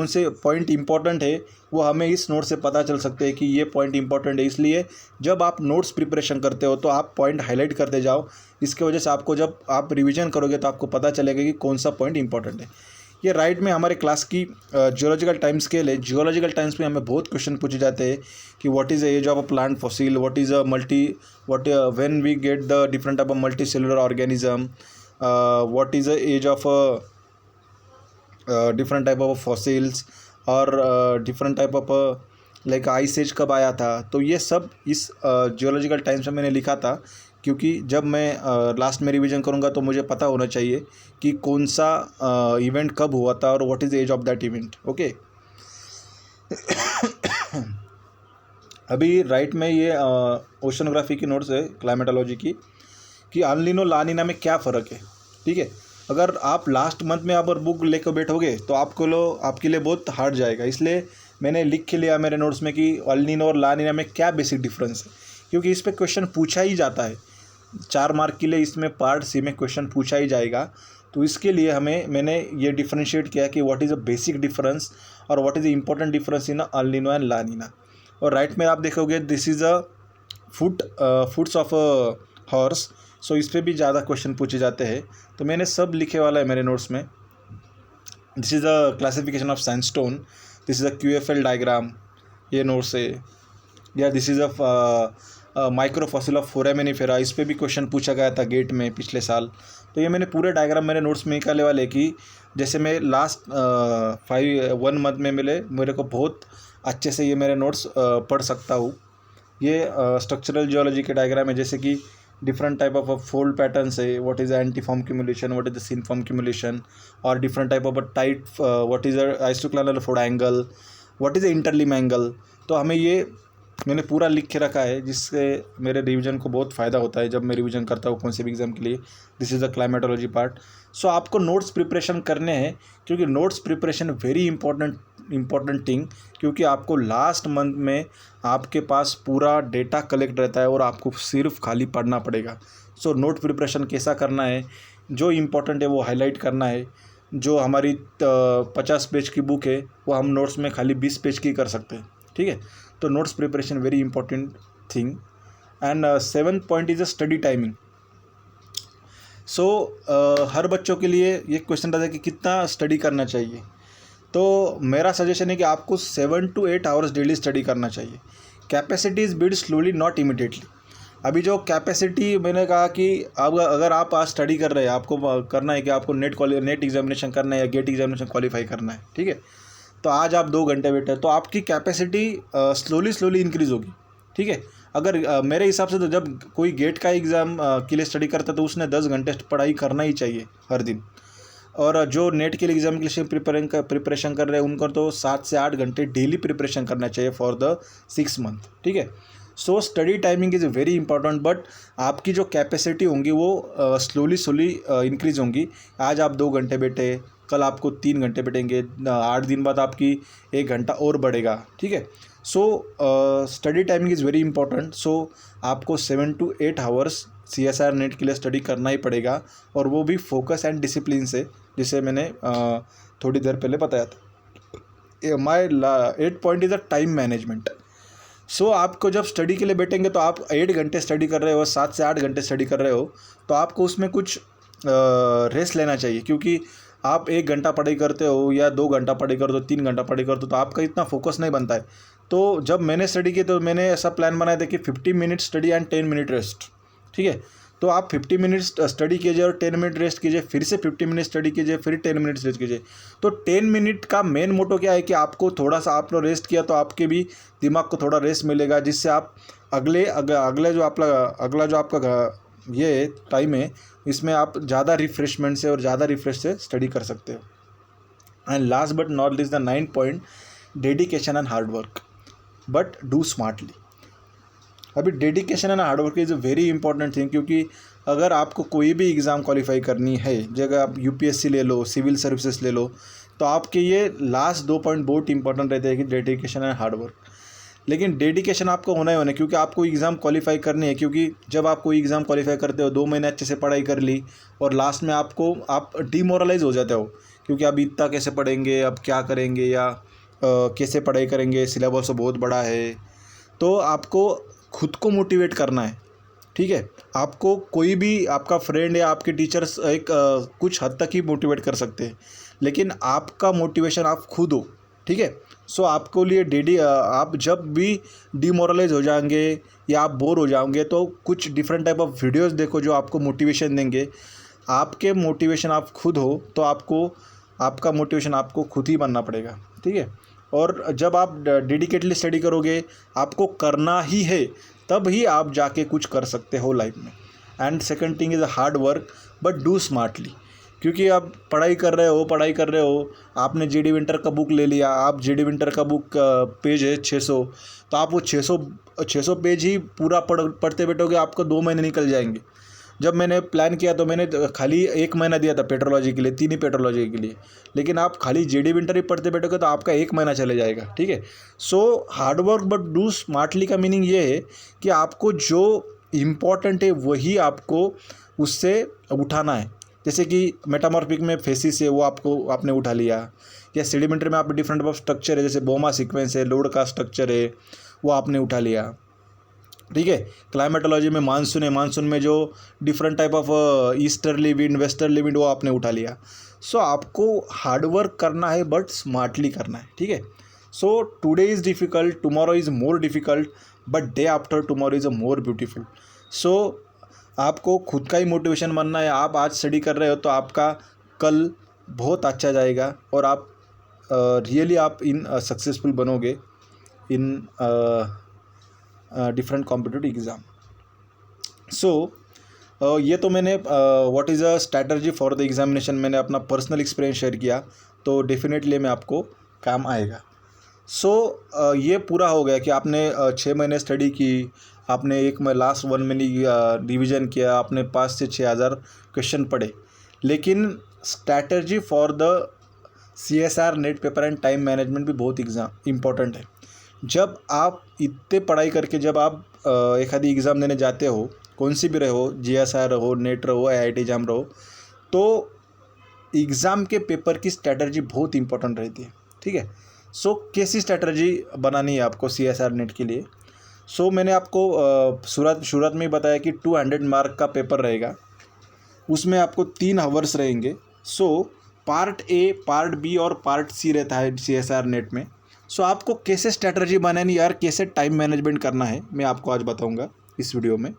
से पॉइंट इंपॉर्टेंट है वो हमें इस नोट से पता चल सकते हैं कि ये पॉइंट इंपॉर्टेंट है। इसलिए जब आप नोट्स प्रिपरेशन करते हो तो आप पॉइंट हाईलाइट करते जाओ। इसके वजह से आपको जब आप रिवीजन करोगे तो आपको पता चलेगा कि कौन सा पॉइंट इंपॉर्टेंट है। ये राइट में हमारे क्लास की जियोलॉजिकल टाइम स्केल है। जियोलॉजिकल टाइम्स में हमें बहुत क्वेश्चन पूछे जाते हैं कि what is the age of a plant fossil, when we get the different type of multi cellular organism, what is the age of different type of fossils, और different type of like ice age कब आया था। तो ये सब इस geological times में मैंने लिखा था, क्योंकि जब मैं लास्ट में रिवीजन करूँगा तो मुझे पता होना चाहिए कि कौन सा इवेंट कब हुआ था और what is the age of that event, okay. अभी राइट में ये ओशनोग्राफी की नोट्स है, क्लाइमेटोलॉजी की, कि अल-नीनो ला-नीना में क्या फ़र्क है, ठीक है। अगर आप लास्ट मंथ में अगर बुक लेकर बैठोगे तो आपके लिए बहुत हार्ड जाएगा। इसलिए मैंने लिख के लिया मेरे नोट्स में कि अल-नीनो और ला-नीना में क्या बेसिक डिफरेंस है, क्योंकि इस पर क्वेश्चन पूछा ही जाता है। 4 मार्क के लिए इसमें पार्ट सी में क्वेश्चन पूछा ही जाएगा। तो इसके लिए मैंने ये डिफरेंशिएट किया कि what is a basic difference और what is the important difference in El Nino and La Nina. और राइट में आप देखोगे this is a foots of horse. So इस पर भी ज़्यादा क्वेश्चन पूछे जाते हैं। तो मैंने सब लिखे वाला है मेरे नोट्स में। This is a classification of sandstone, this is a QFL diagram, ये नोट्स है। या this is a micro fossil of foraminifera, इस पर भी क्वेश्चन पूछा गया था गेट में पिछले साल। तो ये मैंने पूरे डायग्राम मेरे नोट्स में निकाले वाले कि जैसे मैं लास्ट 1 मंथ में मेरे को बहुत अच्छे से ये मेरे नोट्स पढ़ सकता हूँ। ये स्ट्रक्चरल जियोलॉजी के डायग्राम है, जैसे कि different type of fold patterns है, what is the antiform cumulation, what is the synform cumulation, और different type of tight, what is the isoclinal fold angle, what is the interlimb angle. तो हमें ये मैंने पूरा लिख के रखा है, जिससे मेरे रिवीजन को बहुत फ़ायदा होता है जब मैं रिवीजन करता हूँ कौन से भी एग्ज़ाम के लिए। This is the climatology part. So आपको नोट्स प्रिपरेशन करने हैं, क्योंकि notes preparation very important thing, क्योंकि आपको लास्ट मंथ में आपके पास पूरा डेटा कलेक्ट रहता है और आपको सिर्फ खाली पढ़ना पड़ेगा। सो नोट प्रिपरेशन कैसा करना है, जो इम्पोर्टेंट है वो हाईलाइट करना है। जो हमारी 50 पेज की बुक है वो हम नोट्स में खाली 20 पेज की कर सकते हैं, ठीक है। तो notes preparation very important thing. And 7th point is a study timing. So हर बच्चों के लिए ये क्वेश्चन रहता है कि कितना स्टडी करना चाहिए। तो मेरा सजेशन है कि आपको 7 to 8 आवर्स डेली स्टडी करना चाहिए। Capacity is build slowly not immediately. अभी जो कैपेसिटी मैंने कहा कि अब अगर आप आज स्टडी कर रहे हैं, आपको करना है कि आपको नेट एग्जामिनेशन करना है या गेट एग्जामिनेशन क्वालिफाई करना है, ठीक है। तो आज आप 2 घंटे बैठे तो आपकी कैपेसिटी स्लोली इंक्रीज़ होगी, ठीक है। अगर मेरे हिसाब से तो जब कोई गेट का एग्ज़ाम के लिए स्टडी करता है तो उसने 10 घंटे पढ़ाई करना ही चाहिए हर दिन। और जो नेट के लिए एग्ज़ाम के लिए प्रिपरेशन कर रहे हैं उनको तो 7 से 8 घंटे डेली प्रिपरेशन करना चाहिए फॉर द 6 मंथ, ठीक है। So study timing is very important, but आपकी जो कैपेसिटी होंगी वो स्लोली इंक्रीज़ होंगी। आज आप 2 घंटे बैठे, कल आपको 3 घंटे बैठेंगे, 8 दिन बाद आपकी 1 घंटा और बढ़ेगा, ठीक है। So study timing is very important. So आपको 7 to 8 आवर्स CSIR नेट के लिए स्टडी करना ही पड़ेगा, और वो भी फोकस एंड डिसिप्लिन से, जिसे मैंने थोड़ी देर पहले बताया था। My 8th point is a time management. So आपको जब स्टडी के लिए बैठेंगे तो आप 8 घंटे स्टडी कर रहे हो, 7 से 8 घंटे स्टडी कर रहे हो, तो आपको उसमें कुछ रेस्ट लेना चाहिए। क्योंकि आप 1 घंटा पढ़ाई करते हो या 2 घंटा पढ़ाई करते हो, 3 घंटा पढ़ाई करते हो, तो आपका इतना फोकस नहीं बनता है। तो जब मैंने स्टडी की तो मैंने ऐसा प्लान बनाया था कि 50 minute study and 10 minute rest, ठीक है। तो आप 50 मिनट्स स्टडी कीजिए और 10 मिनट रेस्ट कीजिए, फिर से 50 मिनट स्टडी कीजिए, फिर 10 मिनट्स रेस्ट कीजिए। तो 10 मिनट का मेन मोटो क्या है कि आपको थोड़ा सा आपने रेस्ट किया तो आपके भी दिमाग को थोड़ा रेस्ट मिलेगा, जिससे आप अगले जो आपका ये टाइम है, इसमें आप ज़्यादा रिफ्रेशमेंट से और ज़्यादा रिफ्रेश से स्टडी कर सकते हो। And last but not least the 9th point, dedication and hard work, but do smartly. अभी dedication and hard work is a very important thing, क्योंकि अगर आपको कोई भी एग्ज़ाम क्वालिफाई करनी है, जगह आप UPSC ले लो, सिविल सर्विसेज ले लो, तो आपके ये लास्ट 2 पॉइंट बहुत इंपॉर्टेंट रहते हैं कि डेडिकेशन एंड हार्डवर्क। लेकिन डेडिकेशन आपको होना ही होना है, क्योंकि आपको एग्ज़ाम क्वालिफाई करनी है। क्योंकि जब आप कोई एग्ज़ाम क्वालिफाई करते हो, 2 महीने अच्छे से पढ़ाई कर ली और लास्ट में आप डिमोरलाइज हो जाते हो, क्योंकि अब इतना कैसे पढ़ेंगे, अब क्या करेंगे, या कैसे पढ़ाई करेंगे, सिलेबस तो बहुत बड़ा है। तो आपको खुद को मोटिवेट करना है, ठीक है। आपको कोई भी आपका फ्रेंड या आपके टीचर्स कुछ हद तक ही मोटिवेट कर सकते हैं, लेकिन आपका मोटिवेशन आप खुद हो, ठीक है। सो आपको लिए आप जब भी डिमोरलाइज हो जाएंगे या आप बोर हो जाओगे तो कुछ डिफरेंट टाइप ऑफ वीडियोस देखो जो आपको मोटिवेशन देंगे। आपके मोटिवेशन आप खुद हो, तो आपका मोटिवेशन आपको खुद ही बनना पड़ेगा, ठीक है। और जब आप डेडिकेटली स्टडी करोगे, आपको करना ही है, तब ही आप जाके कुछ कर सकते हो लाइफ में। And second thing is hard work, but do smartly. क्योंकि आप पढ़ाई कर रहे हो, आपने GD विंटर का बुक ले लिया, आप GD विंटर का बुक पेज है 600, तो आप वो 600 पेज ही पूरा पढ़ते बैठोगे, आपको 2 महीने निकल जाएंगे। जब मैंने प्लान किया तो मैंने खाली 1 महीना दिया था पेट्रोलॉजी के लिए, 3 ही पेट्रोलॉजी के लिए, लेकिन आप खाली GD विंटर ही पढ़ते बैठोगे तो आपका 1 महीना चले जाएगा, ठीक है। सो हार्डवर्क बट डू स्मार्टली का मीनिंग ये है कि आपको जो इम्पॉर्टेंट है वही आपको उससे उठाना है। जैसे कि मेटामॉर्फिक में फेसिस है, वो आपने उठा लिया, या सेडिमेंट्री में आप डिफरेंट ऑफ स्ट्रक्चर है, जैसे बोमा सीक्वेंस है, लोड का स्ट्रक्चर है, वो आपने उठा लिया, ठीक है। क्लाइमेटोलॉजी में मानसून है, मानसून में जो different type of easterly wind, westerly wind, वो आपने उठा लिया। सो आपको हार्डवर्क करना है बट स्मार्टली करना है, ठीक है। So today is difficult, tomorrow is more difficult, but day after tomorrow is a more beautiful. So आपको खुद का ही मोटिवेशन बनना है। आप आज स्टडी कर रहे हो तो आपका कल बहुत अच्छा जाएगा, और आप रियली आप सक्सेसफुल बनोगे इन डिफरेंट कॉम्पिटिटिव एग्ज़ाम। सो ये तो मैंने what is a strategy for the examination, मैंने अपना पर्सनल एक्सपीरियंस शेयर किया, तो डेफिनेटली मैं आपको काम आएगा। ये पूरा हो गया कि आपने 6 महीने स्टडी की, आपने एक में लास्ट 1 महीने रिवीजन किया, आपने 5 से 6,000 क्वेश्चन पढ़े। लेकिन strategy for the CSR net paper and time management भी बहुत इम्पॉर्टेंट है। जब आप इतने पढ़ाई करके जब आप एक आधी एग्ज़ाम देने जाते हो, कौन सी भी रहो, GSR रहो, नेट रहो, IIT एग्जाम रहो, तो एग्ज़ाम के पेपर की स्ट्रैटेजी बहुत इंपॉर्टेंट रहती है। ठीक है, कैसी स्ट्रैटेजी बनानी है आपको CSR नेट के लिए? मैंने आपको शुरुआत में ही बताया कि 200 मार्क का पेपर रहेगा, उसमें आपको 3 आवर्स रहेंगे। पार्ट ए, पार्ट बी और पार्ट सी रहता है CSR नेट में। आपको कैसे स्ट्रैटेजी बनानी है और कैसे टाइम मैनेजमेंट करना है, मैं आपको आज बताऊंगा इस वीडियो में।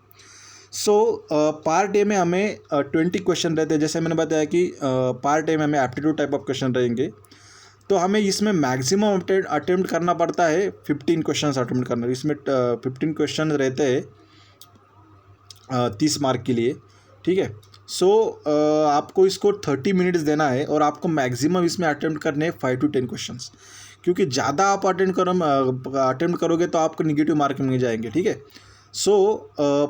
पार्ट ए में हमें 20 क्वेश्चन रहते हैं। जैसे मैंने बताया कि पार्ट ए में हमें एप्टीट्यूड टाइप ऑफ क्वेश्चन रहेंगे, तो हमें इसमें मैक्सिमम अटेम्प्ट करना पड़ता है 15 क्वेश्चन अटेम्प्ट करना। इसमें 15 क्वेश्चन रहते हैं 30 मार्क के लिए। ठीक है, आपको इसको 30 मिनट्स देना है और आपको मैक्सिमम इसमें अटेम्प्ट करने हैं 5 to 10 क्वेश्चंस, क्योंकि ज़्यादा आप अटेम्प्ट करोगे तो आपको निगेटिव मार्क मिल जाएंगे। ठीक है,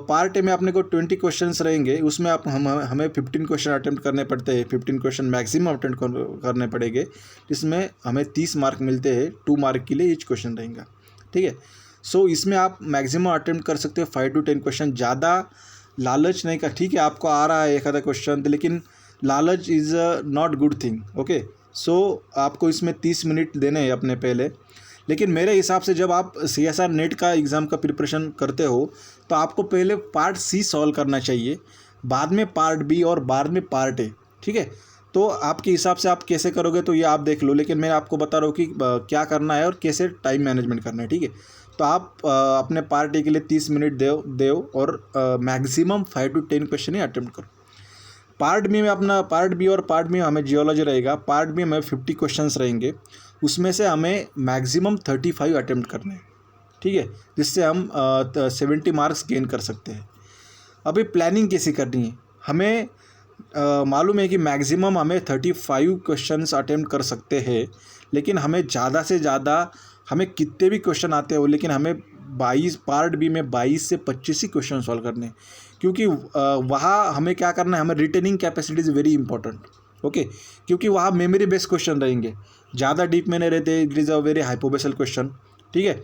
पार्ट ए में अपने को 20 क्वेश्चंस रहेंगे, उसमें हमें 15 क्वेश्चन अटेम्प्ट करने पड़ते हैं। 15 क्वेश्चन मैक्सिमम अटेम्प्ट करने पड़ेंगे, जिसमें हमें 30 मार्क मिलते हैं। 2 मार्क के लिए ईच क्वेश्चन रहेगा। ठीक है, इसमें आप मैक्सिमम अटेम्प्ट कर सकते हो 5 to 10 क्वेश्चन। ज़्यादा लालच नहीं का। ठीक है, आपको आ रहा है एक आधा क्वेश्चन, लेकिन लालच is not good thing. Okay, आपको इसमें 30 मिनट देने हैं अपने पहले। लेकिन मेरे हिसाब से जब आप CSR नेट का एग्ज़ाम का प्रिपरेशन करते हो, तो आपको पहले पार्ट सी सॉल्व करना चाहिए, बाद में पार्ट बी और बाद में पार्ट ए। ठीक है, तो आपके हिसाब से आप कैसे करोगे तो ये आप देख लो, लेकिन मैं आपको बता रहा हूँ कि क्या करना है और कैसे टाइम मैनेजमेंट करना है। ठीक है, तो आप अपने पार्ट ए के लिए 30 मिनट दो और maximum 5 to 10 question he attempt करो। पार्ट बी और पार्ट बी में हमें जियोलॉजी रहेगा। पार्ट बी में 50 क्वेश्चंस रहेंगे, उसमें से हमें मैक्सिमम 35 अटेम्प्ट करने हैं। ठीक है, जिससे हम 70 मार्क्स गेन कर सकते हैं। अभी प्लानिंग कैसी करनी है? हमें मालूम है कि मैक्सिमम हमें 35 क्वेश्चंस अटेम्प्ट कर सकते हैं, लेकिन हमें ज़्यादा से ज़्यादा, हमें कितने भी क्वेश्चन आते हो, लेकिन हमें 22 पार्ट बी में 22 से 25 ही क्वेश्चन सॉल्व करने हैं, क्योंकि वहाँ हमें क्या करना है, हमें retaining capacity is very important. Okay, क्योंकि वहाँ मेमोरी बेस्ड क्वेश्चन रहेंगे, ज़्यादा डीप में नहीं रहते। It is a very hypobasal question. ठीक है,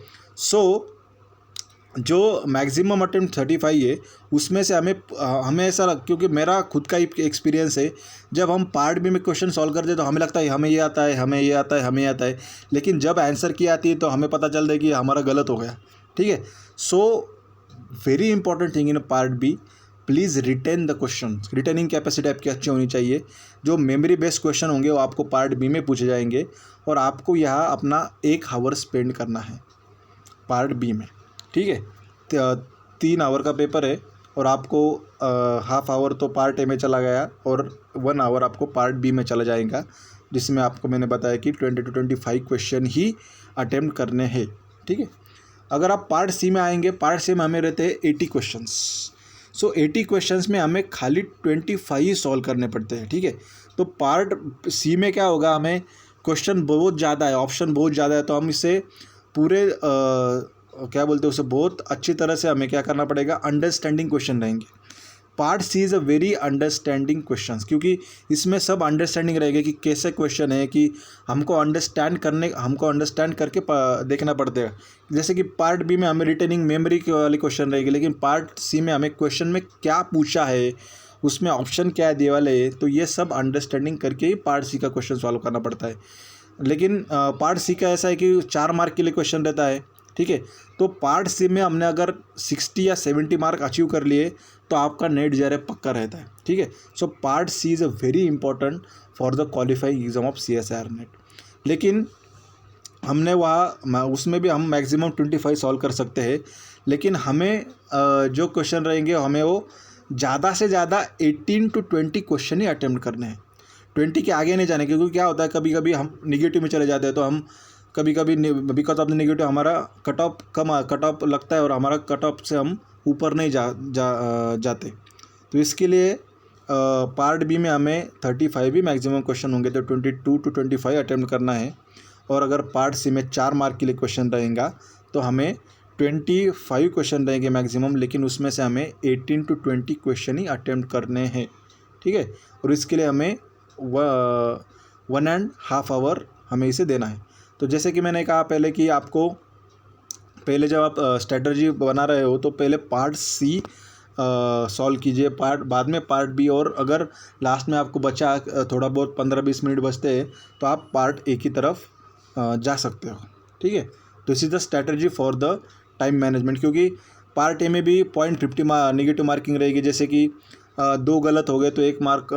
जो मैक्सिमम अटेम्प्ट 35 है, उसमें से हमें ऐसा, क्योंकि मेरा खुद का एक्सपीरियंस है, जब हम पार्ट बी में क्वेश्चन सॉल्व करते हैं तो हमें लगता है हमें ये आता है, हमें ये आता है, हमें ये आता है, लेकिन जब आंसर की आती है तो हमें पता चलता है कि हमारा गलत हो गया। ठीक है, very important thing in part B, please retain the question. Retaining capacity आपकी अच्छी होनी चाहिए। जो मेमोरी बेस्ड क्वेश्चन होंगे वो आपको पार्ट बी में पूछे जाएंगे, और आपको यहाँ अपना 1 आवर स्पेंड करना है पार्ट बी में। ठीक है, 3 आवर का पेपर है, और आपको हाफ आवर तो पार्ट ए में चला गया और 1 आवर आपको पार्ट बी में चला जाएगा, जिसमें आपको मैंने बताया कि 20 to 25 क्वेश्चन ही अटेम्प्ट करने हैं। ठीक है, अगर आप पार्ट सी में आएंगे, पार्ट सी में हमें रहते हैं 80 क्वेश्चंस। 80 क्वेश्चंस में हमें खाली 25 ही सॉल्व करने पड़ते हैं। ठीक है, तो पार्ट सी में क्या होगा, हमें क्वेश्चन बहुत ज़्यादा है, ऑप्शन बहुत ज़्यादा है, तो हम इसे पूरे क्या बोलते हैं उसे, बहुत अच्छी तरह से हमें क्या करना पड़ेगा, अंडरस्टैंडिंग क्वेश्चन रहेंगे। Part C is a very understanding questions, क्योंकि इसमें सब अंडरस्टैंडिंग रहेगा कि कैसे क्वेश्चन है, कि हमको अंडरस्टैंड करके देखना पड़ता है। जैसे कि पार्ट बी में हमें रिटेनिंग मेमोरी वाली क्वेश्चन रहेगी, लेकिन पार्ट सी में हमें क्वेश्चन में क्या पूछा है, उसमें ऑप्शन क्या है दिए वाले, तो ये सब अंडरस्टैंडिंग करके ही पार्ट सी का क्वेश्चन सॉल्व करना पड़ता है। लेकिन पार्ट सी का ऐसा है कि 4 मार्क के लिए क्वेश्चन रहता है। ठीक है, तो पार्ट सी में हमने अगर 60 या 70 मार्क अचीव कर लिए तो आपका नेट जरे पक्का रहता है। ठीक है, part C is a very important for the qualifying exam of CSR NET. लेकिन हमने उसमें भी हम मैक्सिमम 25 सॉल्व कर सकते हैं, लेकिन हमें जो क्वेश्चन रहेंगे हमें वो ज़्यादा से ज़्यादा 18 to 20 क्वेश्चन ही अटेम्प्ट करने हैं। 20 के आगे नहीं जाने, क्योंकि क्या होता है, कभी कभी हम निगेटिव में चले जाते हैं, तो हम कभी बिकॉज ऑफ द निगेटिव हमारा कट ऑफ लगता है, और हमारा कट ऑफ से हम ऊपर नहीं जाते। तो इसके लिए पार्ट बी में हमें 35 भी मैक्सिमम क्वेश्चन होंगे, तो 22 to 25 अटेम्प्ट करना है। और अगर पार्ट सी में 4 मार्क के लिए क्वेश्चन रहेगा तो हमें 25 क्वेश्चन रहेंगे मैक्सिमम, लेकिन उसमें से हमें 18 to 20 क्वेश्चन ही अटेम्प्ट करने हैं, ठीक है। और इसके लिए हमें 1.5 आवर हमें इसे देना है। तो जैसे कि मैंने कहा पहले कि आपको पहले जब आप स्ट्रेटजी बना रहे हो तो पहले पार्ट सी सॉल्व कीजिए, पार्ट बाद में पार्ट बी, और अगर लास्ट में आपको बचा थोड़ा बहुत 15-20 मिनट बचते हैं तो आप पार्ट ए की तरफ जा सकते हो, ठीक है। तो this is the strategy for the time management, क्योंकि पार्ट ए में भी 0.50 नेगेटिव मार्किंग रहेगी। जैसे कि 2 गलत हो गए तो 1 मार्क,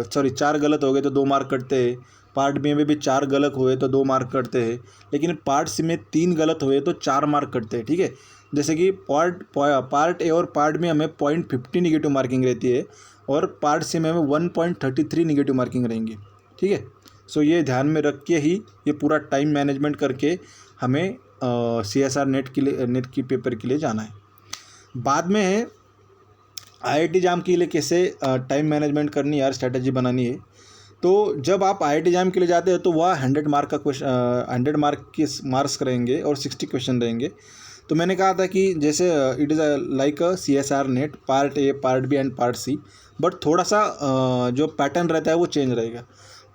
4 गलत हो गए तो 2 मार्क कटते हैं। पार्ट बी में भी 4 गलत हुए तो 2 मार्क कटते हैं, लेकिन पार्ट सी में 3 गलत हुए तो 4 मार्क कटते हैं, ठीक है। जैसे कि पार्ट ए और पार्ट में हमें 0.50 नेगेटिव मार्किंग रहती है और पार्ट सी में हमें 1.33 नेगेटिव मार्किंग रहेंगी, ठीक है। सो ये ध्यान में रख के ही ये पूरा टाइम मैनेजमेंट करके हमें CSR नेट के लिए, नेट की पेपर के लिए जाना है। बाद में है IIT JAM के लिए कैसे टाइम मैनेजमेंट करनी है यार, स्ट्रैटेजी बनानी है। तो जब आप IIT JAM के लिए जाते हो तो वह 100 मार्क का क्वेश्चन, 100 मार्क के मार्क्स रहेंगे और 60 क्वेश्चन रहेंगे। तो मैंने कहा था कि जैसे it is like a CSR NET, part A, part B and part C, but थोड़ा सा जो पैटर्न रहता है वो चेंज रहेगा।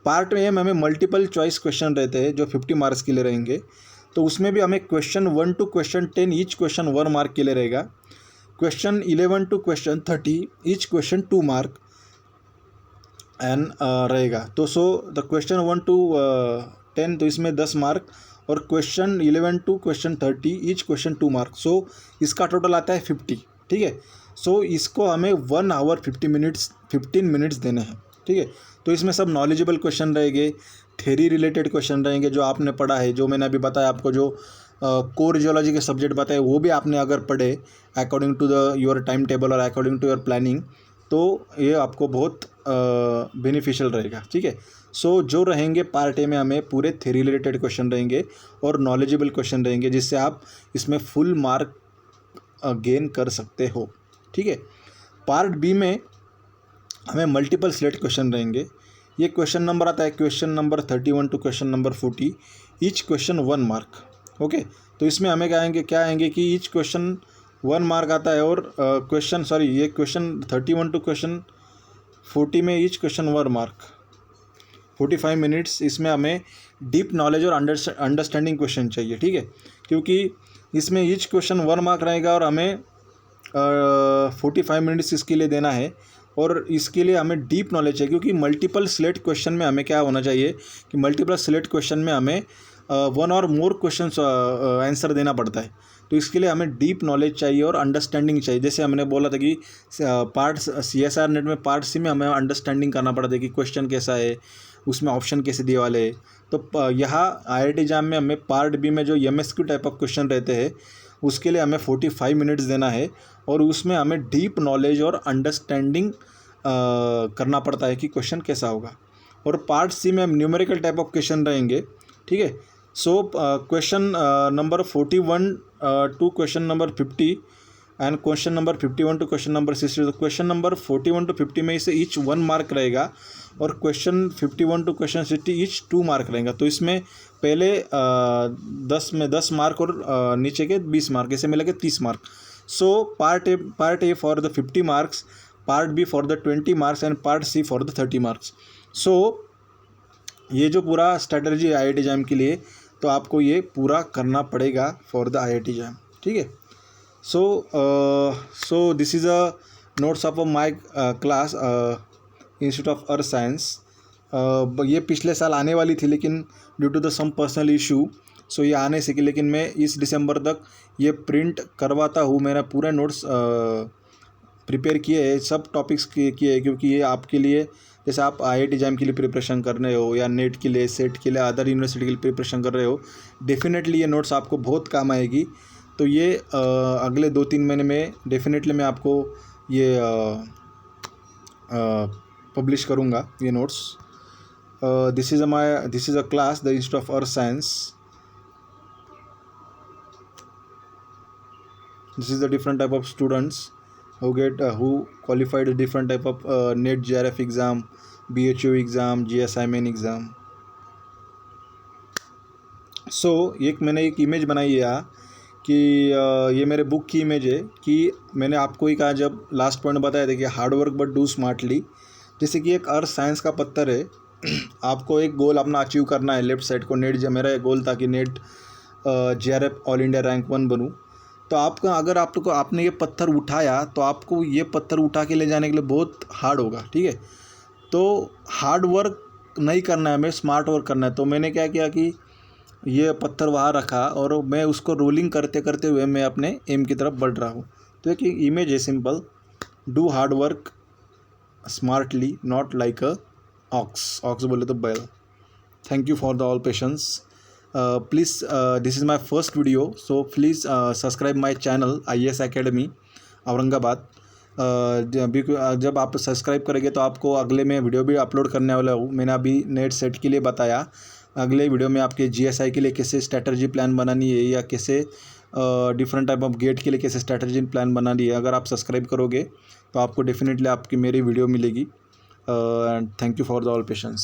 पार्ट ए में हमें मल्टीपल चॉइस क्वेश्चन रहते हैं जो 50 मार्क्स के लिए रहेंगे। तो उसमें भी हमें question 1 to question 10 each question 1 mark के लिए रहेगा। Question 11 to question 30 each question 2 mark and रहेगा। तो सो द क्वेश्चन 1 to 10 तो इसमें 10 मार्क, और question 11 to question 30 each question 2 mark. So इसका टोटल आता है 50, ठीक है। सो इसको हमें 1 आवर 15 मिनट्स देने हैं, ठीक है। तो इसमें सब नॉलेजेबल क्वेश्चन रहेंगे, थ्योरी रिलेटेड क्वेश्चन रहेंगे जो आपने पढ़ा है, जो मैंने अभी बताया आपको, जो कोर जियोलॉजी के सब्जेक्ट बताए वो भी आपने अगर पढ़े according to the your time table और अकॉर्डिंग टू योर प्लानिंग, तो ये आपको बहुत बेनिफिशियल रहेगा, ठीक है। सो जो रहेंगे पार्ट ए में हमें पूरे थ्योरी रिलेटेड क्वेश्चन रहेंगे और नॉलेजेबल क्वेश्चन रहेंगे, जिससे आप इसमें फुल मार्क गेन कर सकते हो, ठीक है। पार्ट बी में हमें मल्टीपल सिलेक्ट क्वेश्चन रहेंगे। ये क्वेश्चन नंबर आता है question number 31 to question number 40 each question 1 mark, okay. तो इसमें हमें क्या आएंगे कि ईच क्वेश्चन 1 मार्क आता है, और ये क्वेश्चन 31 to क्वेश्चन 40 में ईच क्वेश्चन 1 मार्क, 45 मिनट्स। इसमें हमें डीप नॉलेज और अंडरस्टैंडिंग क्वेश्चन चाहिए, ठीक है, क्योंकि इसमें ईच क्वेश्चन 1 मार्क रहेगा और हमें 45 मिनट्स इसके लिए देना है। और इसके लिए हमें डीप नॉलेज चाहिए, क्योंकि मल्टीपल सिलेक्ट क्वेश्चन में हमें क्या होना चाहिए कि मल्टीपल सिलेक्ट क्वेश्चन में हमें 1 और मोर क्वेश्चन आंसर देना पड़ता है। तो इसके लिए हमें डीप नॉलेज चाहिए और अंडरस्टैंडिंग चाहिए। जैसे हमने बोला था कि पार्ट CSR नेट में पार्ट सी में हमें अंडरस्टैंडिंग करना पड़ता है कि क्वेश्चन कैसा है, उसमें ऑप्शन कैसे दिए वाले हैं। तो यहाँ IIT JAM में हमें पार्ट बी में जो MSQ टाइप ऑफ क्वेश्चन रहते हैं उसके लिए हमें 45 मिनट्स देना है, और उसमें हमें डीप नॉलेज और अंडरस्टैंडिंग करना पड़ता है कि क्वेश्चन कैसा होगा। और पार्ट सी में हम न्यूमेरिकल टाइप ऑफ क्वेश्चन रहेंगे, ठीक है। So question number 41 to question number 50 and question number 51 to question number 60। तो क्वेश्चन नंबर 41 to 50 में इसे ईच 1 मार्क रहेगा, और question 51 to question 60 each 2 mark रहेगा। तो इसमें पहले 10 में 10 मार्क और नीचे के 20 मार्क, ऐसे मिला के 30 mark. So part A for the 50 marks, part B for the 20 marks and part C for the 30 marks. So ये जो पूरा स्ट्रैटेजी है IIT JAM के लिए, तो आपको ये पूरा करना पड़ेगा फॉर द IIT JAM, ठीक है। So this is a notes of my class institute of earth science. ये पिछले साल आने वाली थी, लेकिन due to the some personal issue so ये आने सकी, लेकिन मैं इस दिसंबर तक ये प्रिंट करवाता हूँ। मेरा पूरे नोट्स प्रिपेयर किए हैं, सब टॉपिक्स किए हैं, क्योंकि ये आपके लिए, जैसे आप IIT JAM के लिए प्रिपरेशन कर रहे हो या नेट के लिए, सेट के लिए, अदर यूनिवर्सिटी के लिए प्रिपरेशन कर रहे हो, डेफिनेटली ये नोट्स आपको बहुत काम आएगी। तो ये अगले 2-3 महीने में डेफिनेटली मैं आपको ये पब्लिश करूँगा ये notes. This is a class the institute of earth science. This is the different type of students who qualified a different type of NET JRF exam, BHU exam, GSIMN exam. एक मैंने एक image बनाई है यहाँ कि ये मेरे book की इमेज है कि मैंने आपको ही कहा, जब लास्ट पॉइंट बताया था कि hard work but do smartly. जैसे कि एक अर्थ साइंस का पत्थर है, आपको एक गोल अपना अचीव करना है लेफ्ट साइड को, नेट, जब मेरा गोल था कि net JRF all India rank 1 बनूँ। तो आपका अगर आपको आपने ये पत्थर उठाया तो आपको ये पत्थर उठा के ले जाने के लिए बहुत हार्ड होगा, ठीक है। तो हार्ड वर्क नहीं करना है, हमें स्मार्ट वर्क करना है। तो मैंने क्या किया कि ये पत्थर वहाँ रखा और मैं उसको रोलिंग करते करते हुए मैं अपने एम की तरफ बढ़ रहा हूँ। तो एक इमेज है simple, do hard work smartly not like a ox, ox बोले तो बैल। Thank you for the all patience. Please this is my first video, so please subscribe my channel IAS academy Aurangabad. जब आप सब्सक्राइब करेंगे तो आपको अगले में वीडियो भी अपलोड करने वाला हूँ। मैंने अभी नेट सेट के लिए बताया, अगले वीडियो में आपके GSI के लिए कैसे स्ट्रैटेजी प्लान बनानी है या कैसे डिफरेंट टाइप ऑफ गेट के लिए कैसे स्ट्रैटेजी प्लान बनानी है। अगर आप सब्सक्राइब करोगे तो आपको डेफिनेटली आपकी मेरी वीडियो मिलेगी। And thank you for the all patience.